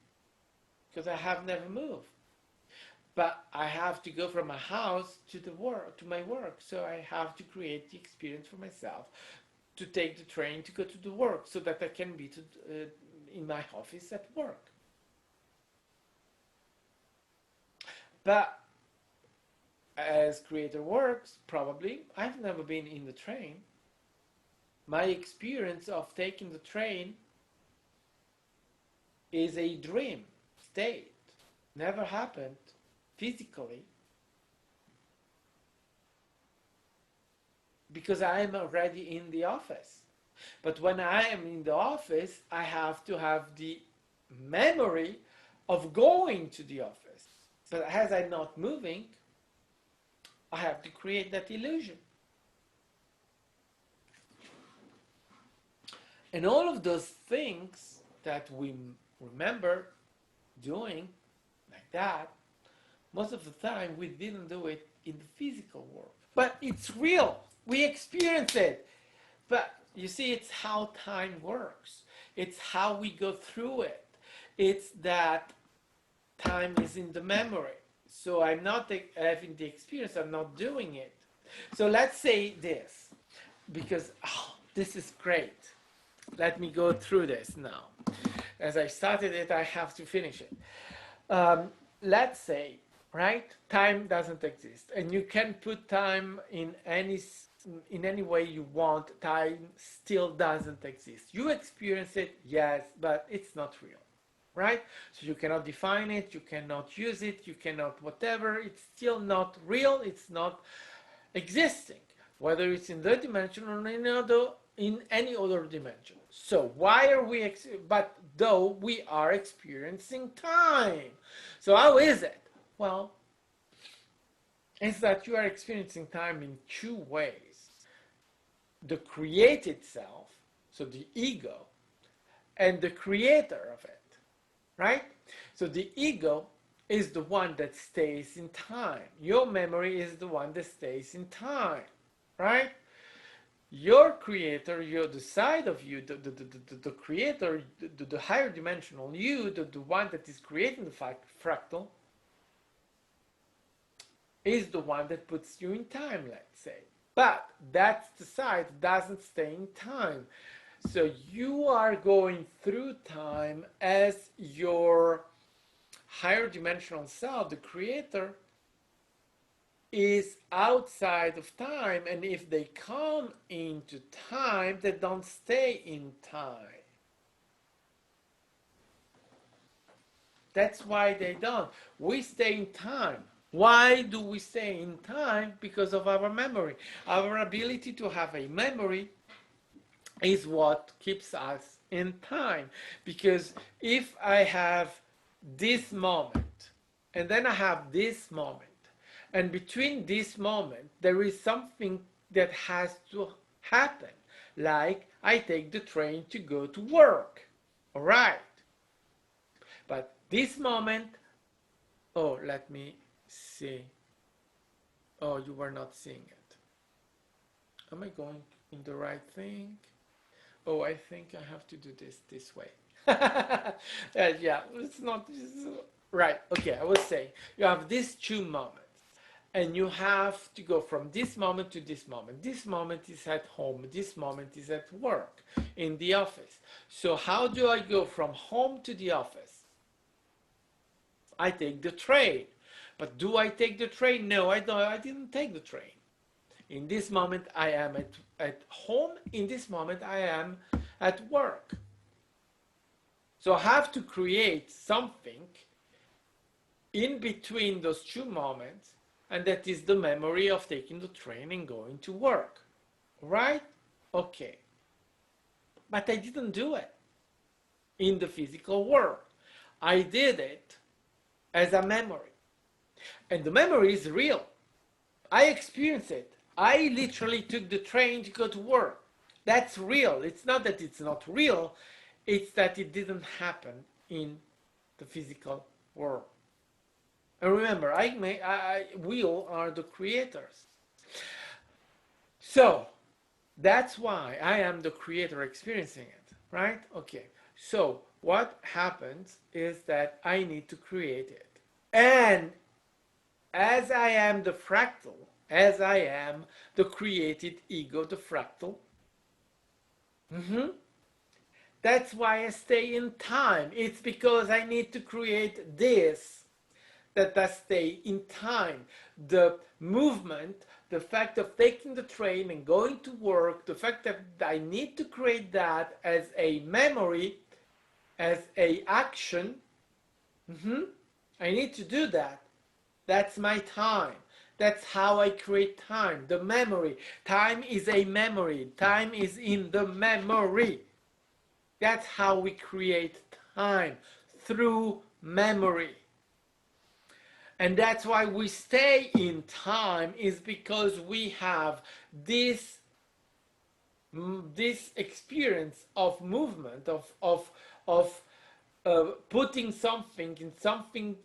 because I have never moved. But I have to go from my house to my work. So I have to create the experience for myself to take the train to go to the work, so that I can be in my office at work. But as creator works, probably I've never been in the train. My experience of taking the train is a dream state. Never happened physically, because I am already in the office. But when I am in the office, I have to have the memory of going to the office. But as I'm not moving, I have to create that illusion. And all of those things that we remember doing like that, most of the time we didn't do it in the physical world. But it's real. We experience it. But you see, it's how time works. It's how we go through it. It's that time is in the memory. So I'm not having the experience, I'm not doing it. So let's say this, because this is great. Let me go through this now. As I started it, I have to finish it. Let's say, right, time doesn't exist, and you can put time in any way you want. Time still doesn't exist. You experience it, yes, but it's not real, right? So you cannot define it, you cannot use it, you cannot whatever. It's still not real. It's not existing, whether it's in the dimension or in any other dimension. So why are we, but though we are experiencing time. So how is it? Well, it's that you are experiencing time in two ways. The created self, so the ego, and the creator of it, right? So the ego is the one that stays in time. Your memory is the one that stays in time, right? Your creator, the side of you, the creator, the higher dimensional you, the one that is creating the fractal, is the one that puts you in time, let's say. But that's the side that doesn't stay in time. So you are going through time as your higher dimensional self, the creator, is outside of time, and if they come into time, they don't stay in time. That's why they don't. We stay in time. Why do we stay in time? Because of our memory. Our ability to have a memory is what keeps us in time. Because if I have this moment, and then I have this moment, and between this moment, there is something that has to happen. Like, I take the train to go to work. All right. But this moment, oh, let me see. Oh, you were not seeing it. Am I going in the right thing? Oh, I think I have to do this way. Yeah, it's not right. Okay, I was saying you have these two moments. And you have to go from this moment to this moment. This moment is at home. This moment is at work, in the office. So how do I go from home to the office? I take the train. But do I take the train? No, I don't. I didn't take the train. In this moment, I am at home. In this moment, I am at work. So I have to create something in between those two moments, and that is the memory of taking the train and going to work. Right? Okay. But I didn't do it in the physical world. I did it as a memory. And the memory is real. I experienced it. I literally took the train to go to work. That's real. It's not that it's not real. It's that it didn't happen in the physical world. And remember, we all are the creators. So that's why I am the creator experiencing it, right? Okay. So what happens is that I need to create it. And as I am the fractal, as I am the created ego, the fractal, that's why I stay in time. It's because I need to create this, that I stay in time. The movement, the fact of taking the train and going to work, the fact that I need to create that as a memory, as a action, I need to do that. That's my time. That's how I create time, the memory. Time is a memory. Time is in the memory. That's how we create time, through memory. And that's why we stay in time, is because we have this experience of movement, of putting something in something.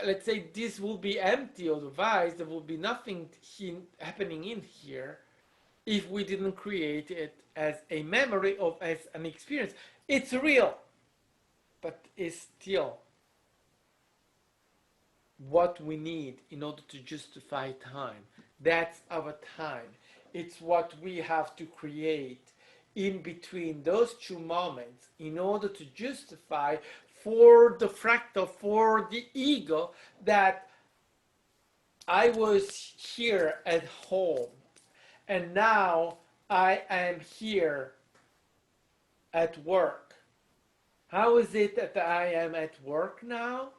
Let's say this will be empty, otherwise there will be nothing happening in here if we didn't create it as a memory, of as an experience. It's real, but it's still what we need in order to justify time. That's our time. It's what we have to create in between those two moments in order to justify for the fractal, for the ego, that I was here at home and now I am here at work. How is it that I am at work now?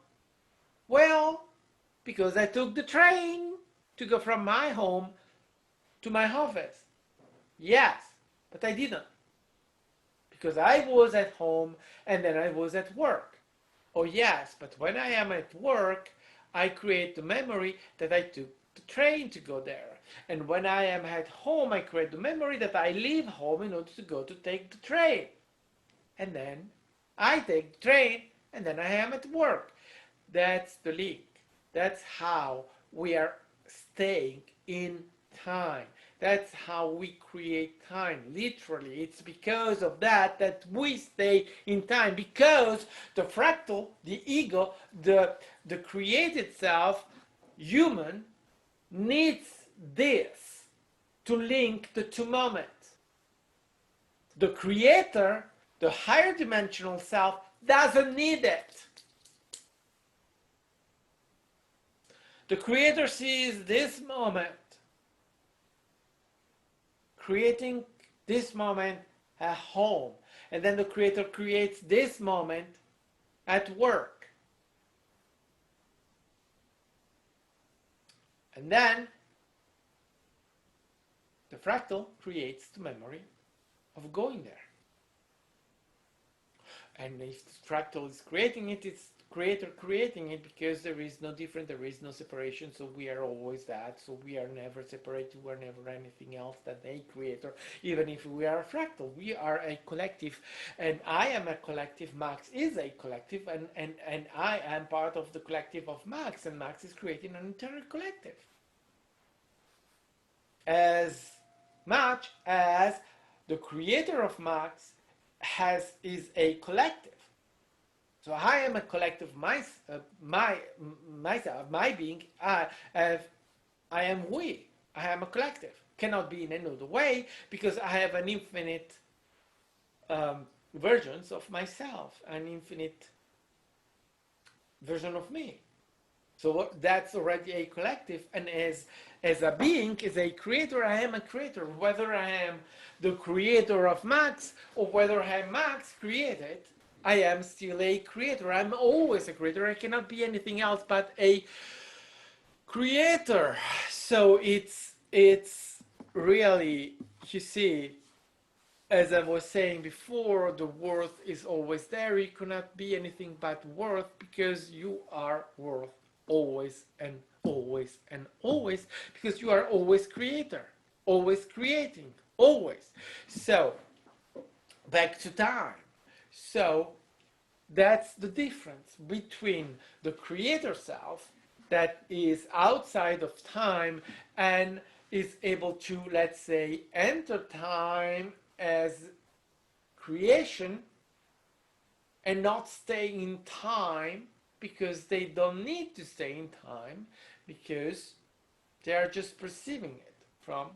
Well, because I took the train to go from my home to my office. Yes, but I didn't. Because I was at home and then I was at work. Oh yes, but when I am at work, I create the memory that I took the train to go there. And when I am at home, I create the memory that I leave home in order to go to take the train. And then I take the train and then I am at work. That's the link. That's how we are staying in time. That's how we create time, literally. It's because of that that we stay in time, because the fractal, the ego, the created self, human, needs this to link the two moments. The creator, the higher dimensional self, doesn't need it. The creator sees this moment, creating this moment at home, and then the creator creates this moment at work. And then the fractal creates the memory of going there. And if the fractal is creating it, it's creator creating it, because there is no difference, there is no separation, so we are always that, so we are never separated, we are never anything else than a creator. Even if we are a fractal, we are a collective, and I am a collective, Max is a collective, and I am part of the collective of Max, and Max is creating an entire collective. As much as the creator of Max is a collective. So I am a collective, myself, my being. I am we. I am a collective. Cannot be in any other way, because I have an infinite versions of myself, an infinite version of me. So that's already a collective, and as a being, as a creator, I am a creator. Whether I am the creator of Max or whether I am Max created, I am still a creator. I'm always a creator. I cannot be anything else but a creator. So it's really, you see, as I was saying before, the worth is always there. You cannot be anything but worth, because you are worth always and always and always, because you are always creator, always creating, always. So back to time. So that's the difference between the creator self that is outside of time and is able to, let's say, enter time as creation and not stay in time, because they don't need to stay in time, because they are just perceiving it from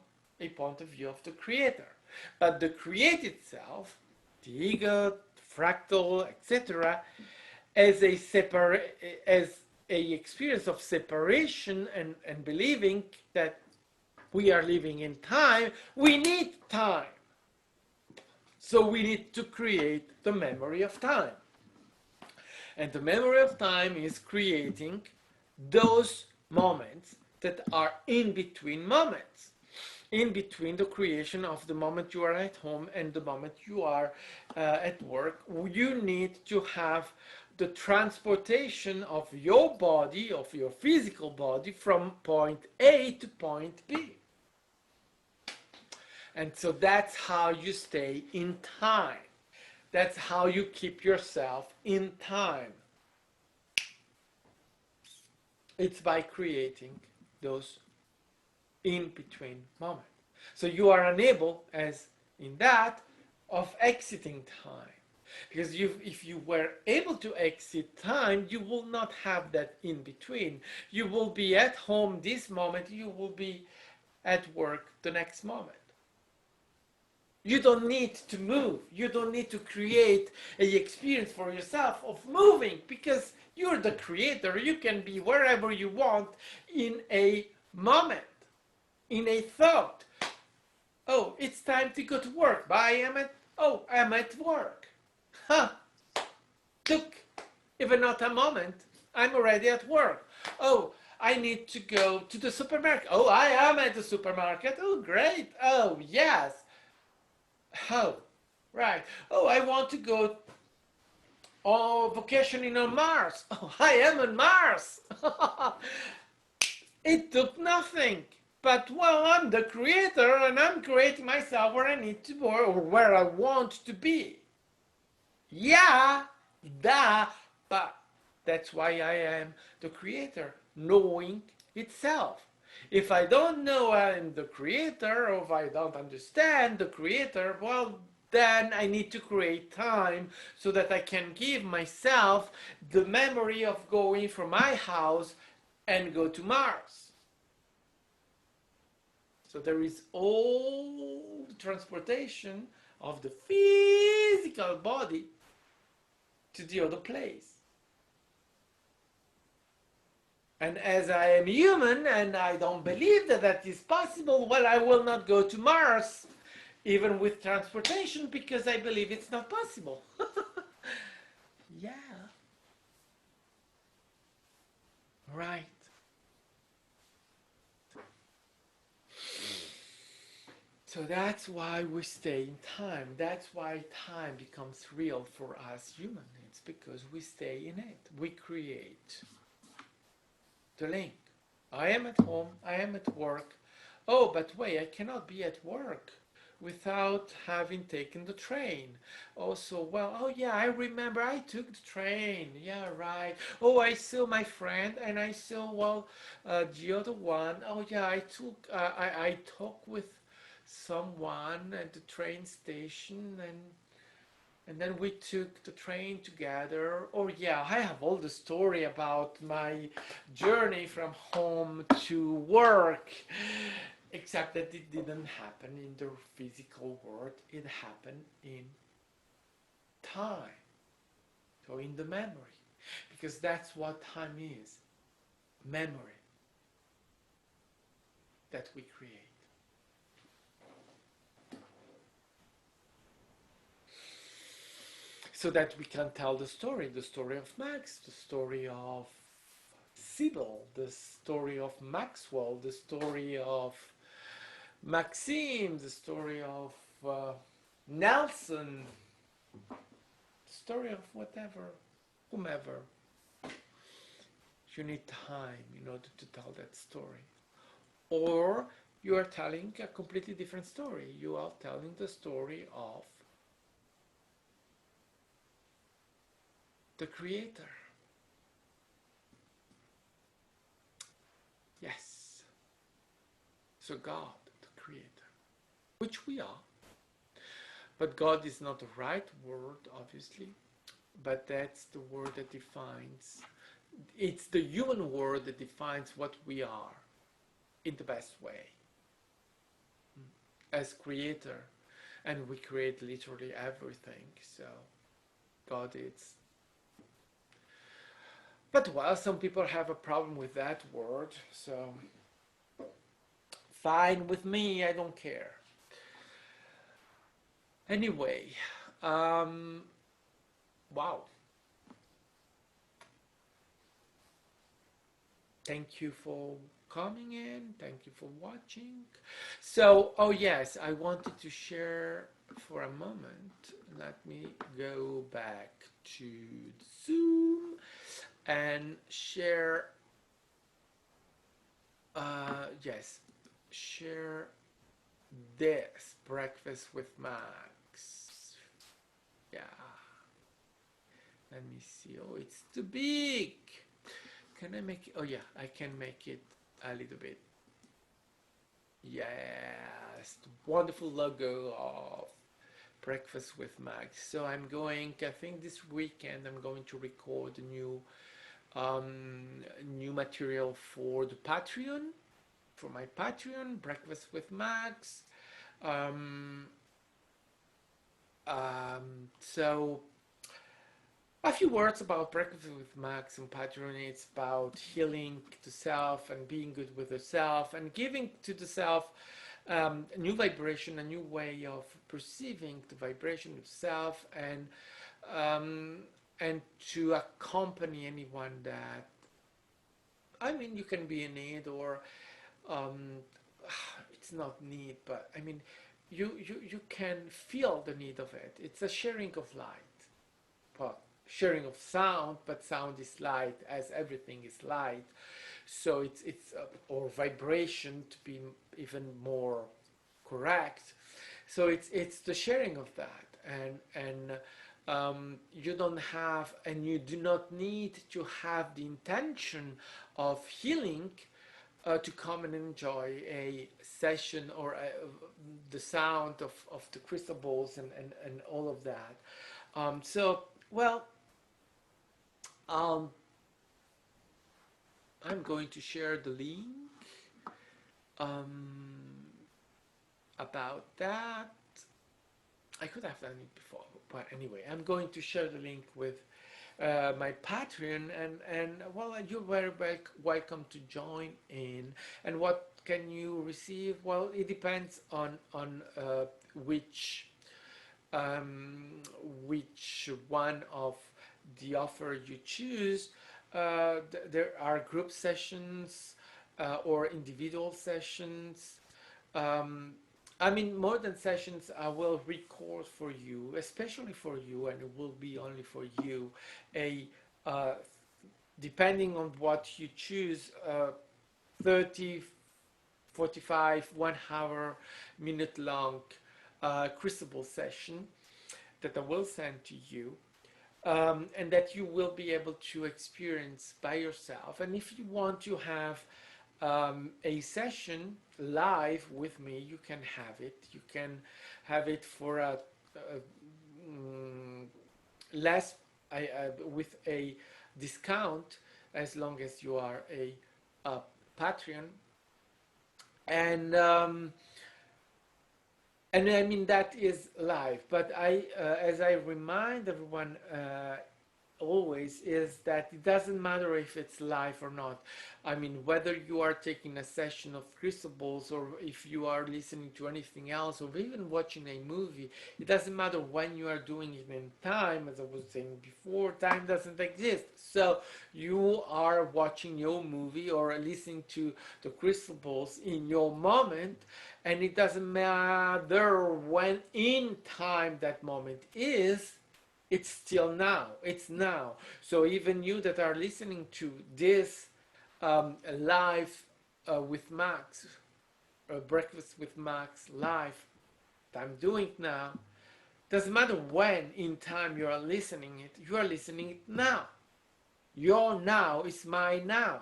a point of view of the creator. But the created self, the ego, fractal, etc., as a experience of separation and believing that we are living in time, we need time. So we need to create the memory of time. And the memory of time is creating those moments that are in between moments, in between the creation of the moment you are at home and the moment you are at work. You need to have the transportation of your body, of your physical body, from point A to point B. And so that's how you stay in time. That's how you keep yourself in time. It's by creating those in-between moments. So you are unable, as in that, of exiting time. Because if you were able to exit time, you will not have that in-between. You will be at home this moment, you will be at work the next moment. You don't need to move. You don't need to create an experience for yourself of moving, because you're the creator. You can be wherever you want in a moment, in a thought. Oh, it's time to go to work. But I'm at work. Huh. Took even not a moment. I'm already at work. Oh, I need to go to the supermarket. Oh, I am at the supermarket. Oh, great. Oh, yes. Oh, right. Oh, I want to go vacationing on Mars. Oh, I am on Mars. It took nothing. But, well, I'm the creator and I'm creating myself where I need to be or where I want to be. Yeah, duh, but that's why I am the creator, knowing itself. If I don't know I'm the creator, or if I don't understand the creator, well, then I need to create time so that I can give myself the memory of going from my house and go to Mars. So there is all the transportation of the physical body to the other place. And as I am human and I don't believe that that is possible, well, I will not go to Mars, even with transportation, because I believe it's not possible. Yeah. Right. So that's why we stay in time. That's why time becomes real for us humans. It's because we stay in it. We create the link. I am at home, I am at work. Oh, but wait, I cannot be at work without having taken the train. Also, well, oh yeah, I remember I took the train. Yeah, right. Oh, I saw my friend and I saw, well, the other one. Oh yeah, I talked with someone at the train station, and then we took the train together. Oh yeah, I have all the story about my journey from home to work, except that it didn't happen in the physical world. It happened in time, so in the memory, because that's what time is, memory that we create. So that we can tell the story of Max, the story of Sybil, the story of Maxwell, the story of Maxime, the story of Nelson, the story of whatever, whomever. You need time in order to tell that story. Or you are telling a completely different story. You are telling the story of the creator. Yes. So God, the creator, which we are. But God is not the right word, obviously, but that's the word that defines, it's the human word that defines what we are in the best way as creator. And we create literally everything, so God is. But well, some people have a problem with that word, so fine with me, I don't care. Anyway, wow. Thank you for coming in. Thank you for watching. So, oh yes, I wanted to share for a moment. Let me go back to Zoom and share, yes, share this breakfast with Max. Yeah, let me see. Oh, it's too big. Can I make it? Oh yeah, I can make it a little bit. Yes, the wonderful logo of Breakfast with Max. So I'm going, I think this weekend I'm going to record new material for the Patreon, for my Patreon, Breakfast with Max. Um, so a few words about Breakfast with Max and Patreon. It's about healing the self and being good with the self and giving to the self a new vibration, a new way of perceiving the vibration of self, um, and to accompany anyone that, I mean, you can be in need or um, it's not need, but I mean, you can feel the need of it. It's a sharing of light, but sharing of sound, but sound is light, as everything is light. So it's or vibration to be even more correct. So it's the sharing of that, and you don't have, and you do not need to have the intention of healing to come and enjoy a session or the sound of the crystal balls and all of that. So, well, um, I'm going to share the link um, about that. I could have done it before, but anyway, I'm going to share the link with my Patreon, and well, you're very welcome to join in. And what can you receive? Well, it depends on um, which one of the offer you choose. There are group sessions or individual sessions. Um, I mean, more than sessions, I will record for you, especially for you, and it will be only for you, a depending on what you choose, 30, 45, 1 hour, minute long crucible session that I will send to you, and that you will be able to experience by yourself. And if you want to have a session live with me, you can have it. You can have it for mm, less, with a discount, as long as you are a Patreon. And and I mean, that is live, but as I remind everyone always, is that it doesn't matter if it's live or not. I mean, whether you are taking a session of crucibles or if you are listening to anything else or even watching a movie, it doesn't matter when you are doing it in time. As I was saying before, time doesn't exist. So you are watching your movie or listening to the crucibles in your moment, and it doesn't matter when in time that moment is. It's still now. It's now. So even you that are listening to this live with Max, Breakfast with Max live, that I'm doing now, doesn't matter when in time you are listening it, you are listening it now. Your now is my now.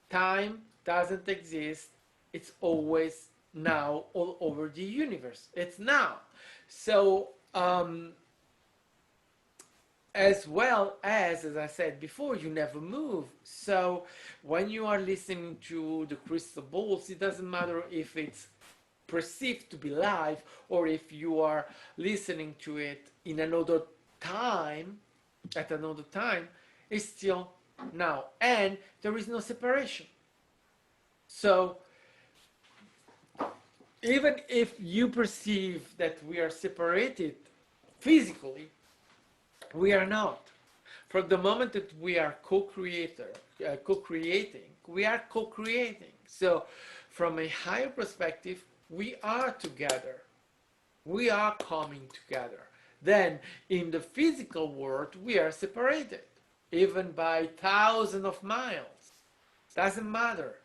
Time doesn't exist. It's always now all over the universe. It's now. So as well as I said before, you never move. So when you are listening to the crystal balls, it doesn't matter if it's perceived to be live or if you are listening to it in another time, at another time, it's still now. And there is no separation. So even if you perceive that we are separated physically, we are not. From the moment that we are co-creating, we are co-creating. So from a higher perspective, we are together. We are coming together. Then in the physical world, we are separated, even by thousands of miles. Doesn't matter.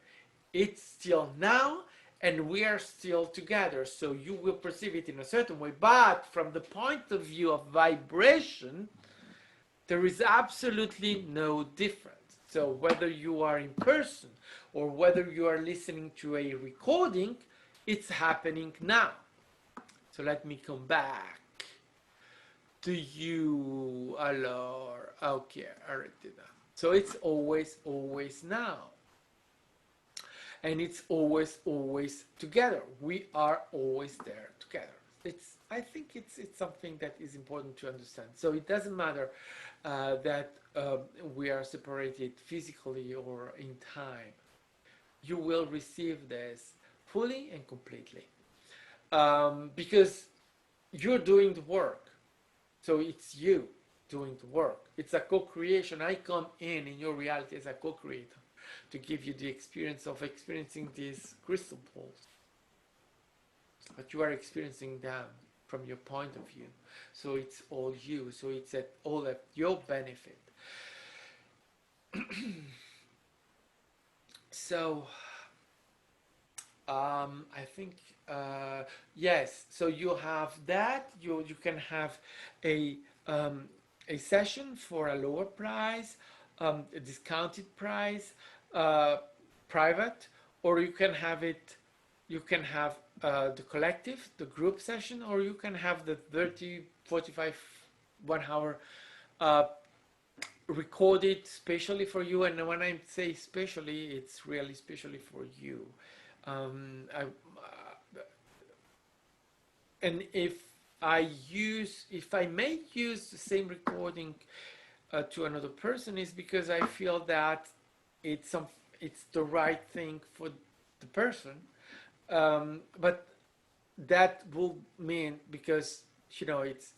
It's still now, and we are still together. So you will perceive it in a certain way. But from the point of view of vibration, there is absolutely no difference. So whether you are in person or whether you are listening to a recording, it's happening now. So let me come back to you, alors. Okay, Aritina. So it's always, always now. And it's always, always together. We are always there together. I think it's something that is important to understand. So it doesn't matter that we are separated physically or in time. You will receive this fully and completely because you're doing the work. So it's you doing the work. It's a co-creation. I come in your reality as a co-creator to give you the experience of experiencing these crystal balls. But you are experiencing them from your point of view. So it's all you. So it's all at your benefit. So I think yes. So you have that. You can have a session for a lower price, a discounted price, private, or you can have it. You can have the collective, the group session, or you can have the 30, 45, 1 hour recorded specially for you. And when I say specially, it's really specially for you. And if I may use the same recording to another person, is because I feel that it's the right thing for the person. But that will mean, because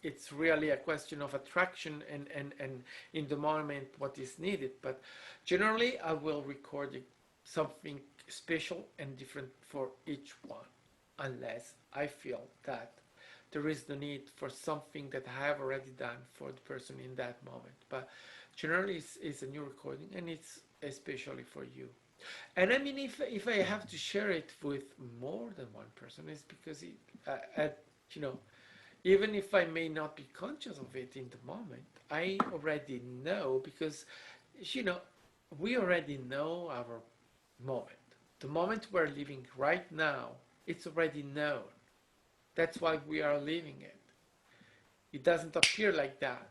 it's really a question of attraction and in the moment what is needed. But generally I will record something special and different for each one, unless I feel that there is the need for something that I have already done for the person in that moment. But generally it's a new recording, and it's especially for you. And I mean, if I have to share it with more than one person, it's because even if I may not be conscious of it in the moment, I already know, because we already know our moment. The moment we're living right now, it's already known. That's why we are living it. It doesn't appear like that.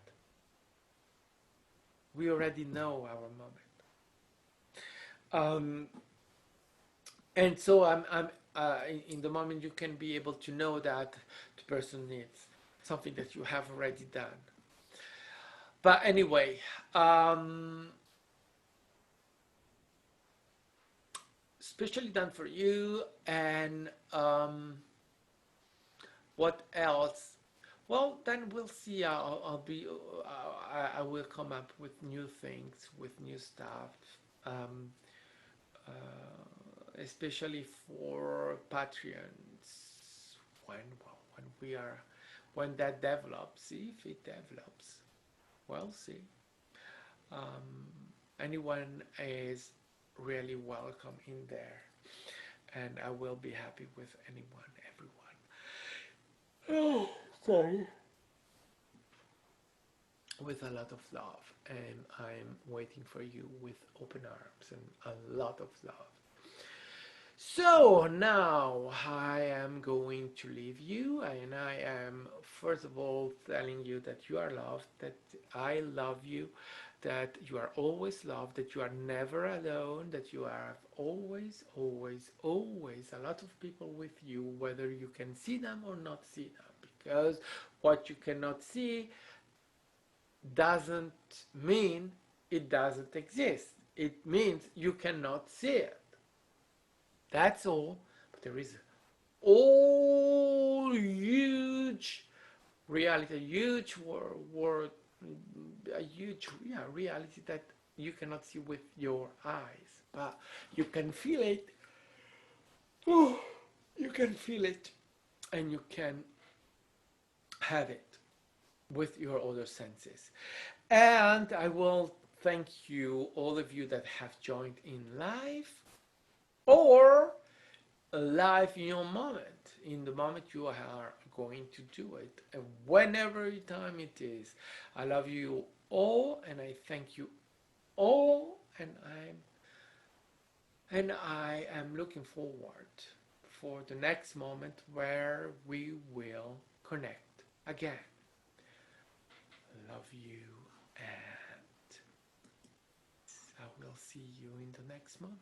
We already know our moment. And so I'm in the moment you can be able to know that the person needs something that you have already done. But anyway, specially done for you. And what else? Well, then we'll see. I will come up with new things, with new stuff. Especially for Patreons, when that develops, see if it develops. We'll see. Anyone is really welcome in there, and I will be happy with anyone, everyone. Oh, sorry. With a lot of love, and I'm waiting for you with open arms and a lot of love. So now I am going to leave you, and I am first of all telling you that you are loved, that I love you, that you are always loved, that you are never alone, that you have always, always, always a lot of people with you, whether you can see them or not see them, because what you cannot see doesn't mean it doesn't exist. It means you cannot see it. That's all. But there is all huge reality, huge world a huge reality that you cannot see with your eyes, but you can feel it. Oh, you can feel it, and you can have it with your other senses. And I will thank you, all of you that have joined in live or live in your moment, in the moment you are going to do it, and whenever time it is. I love you all, and I thank you all, and I am looking forward for the next moment where we will connect again. Love you, and I will see you in the next moment.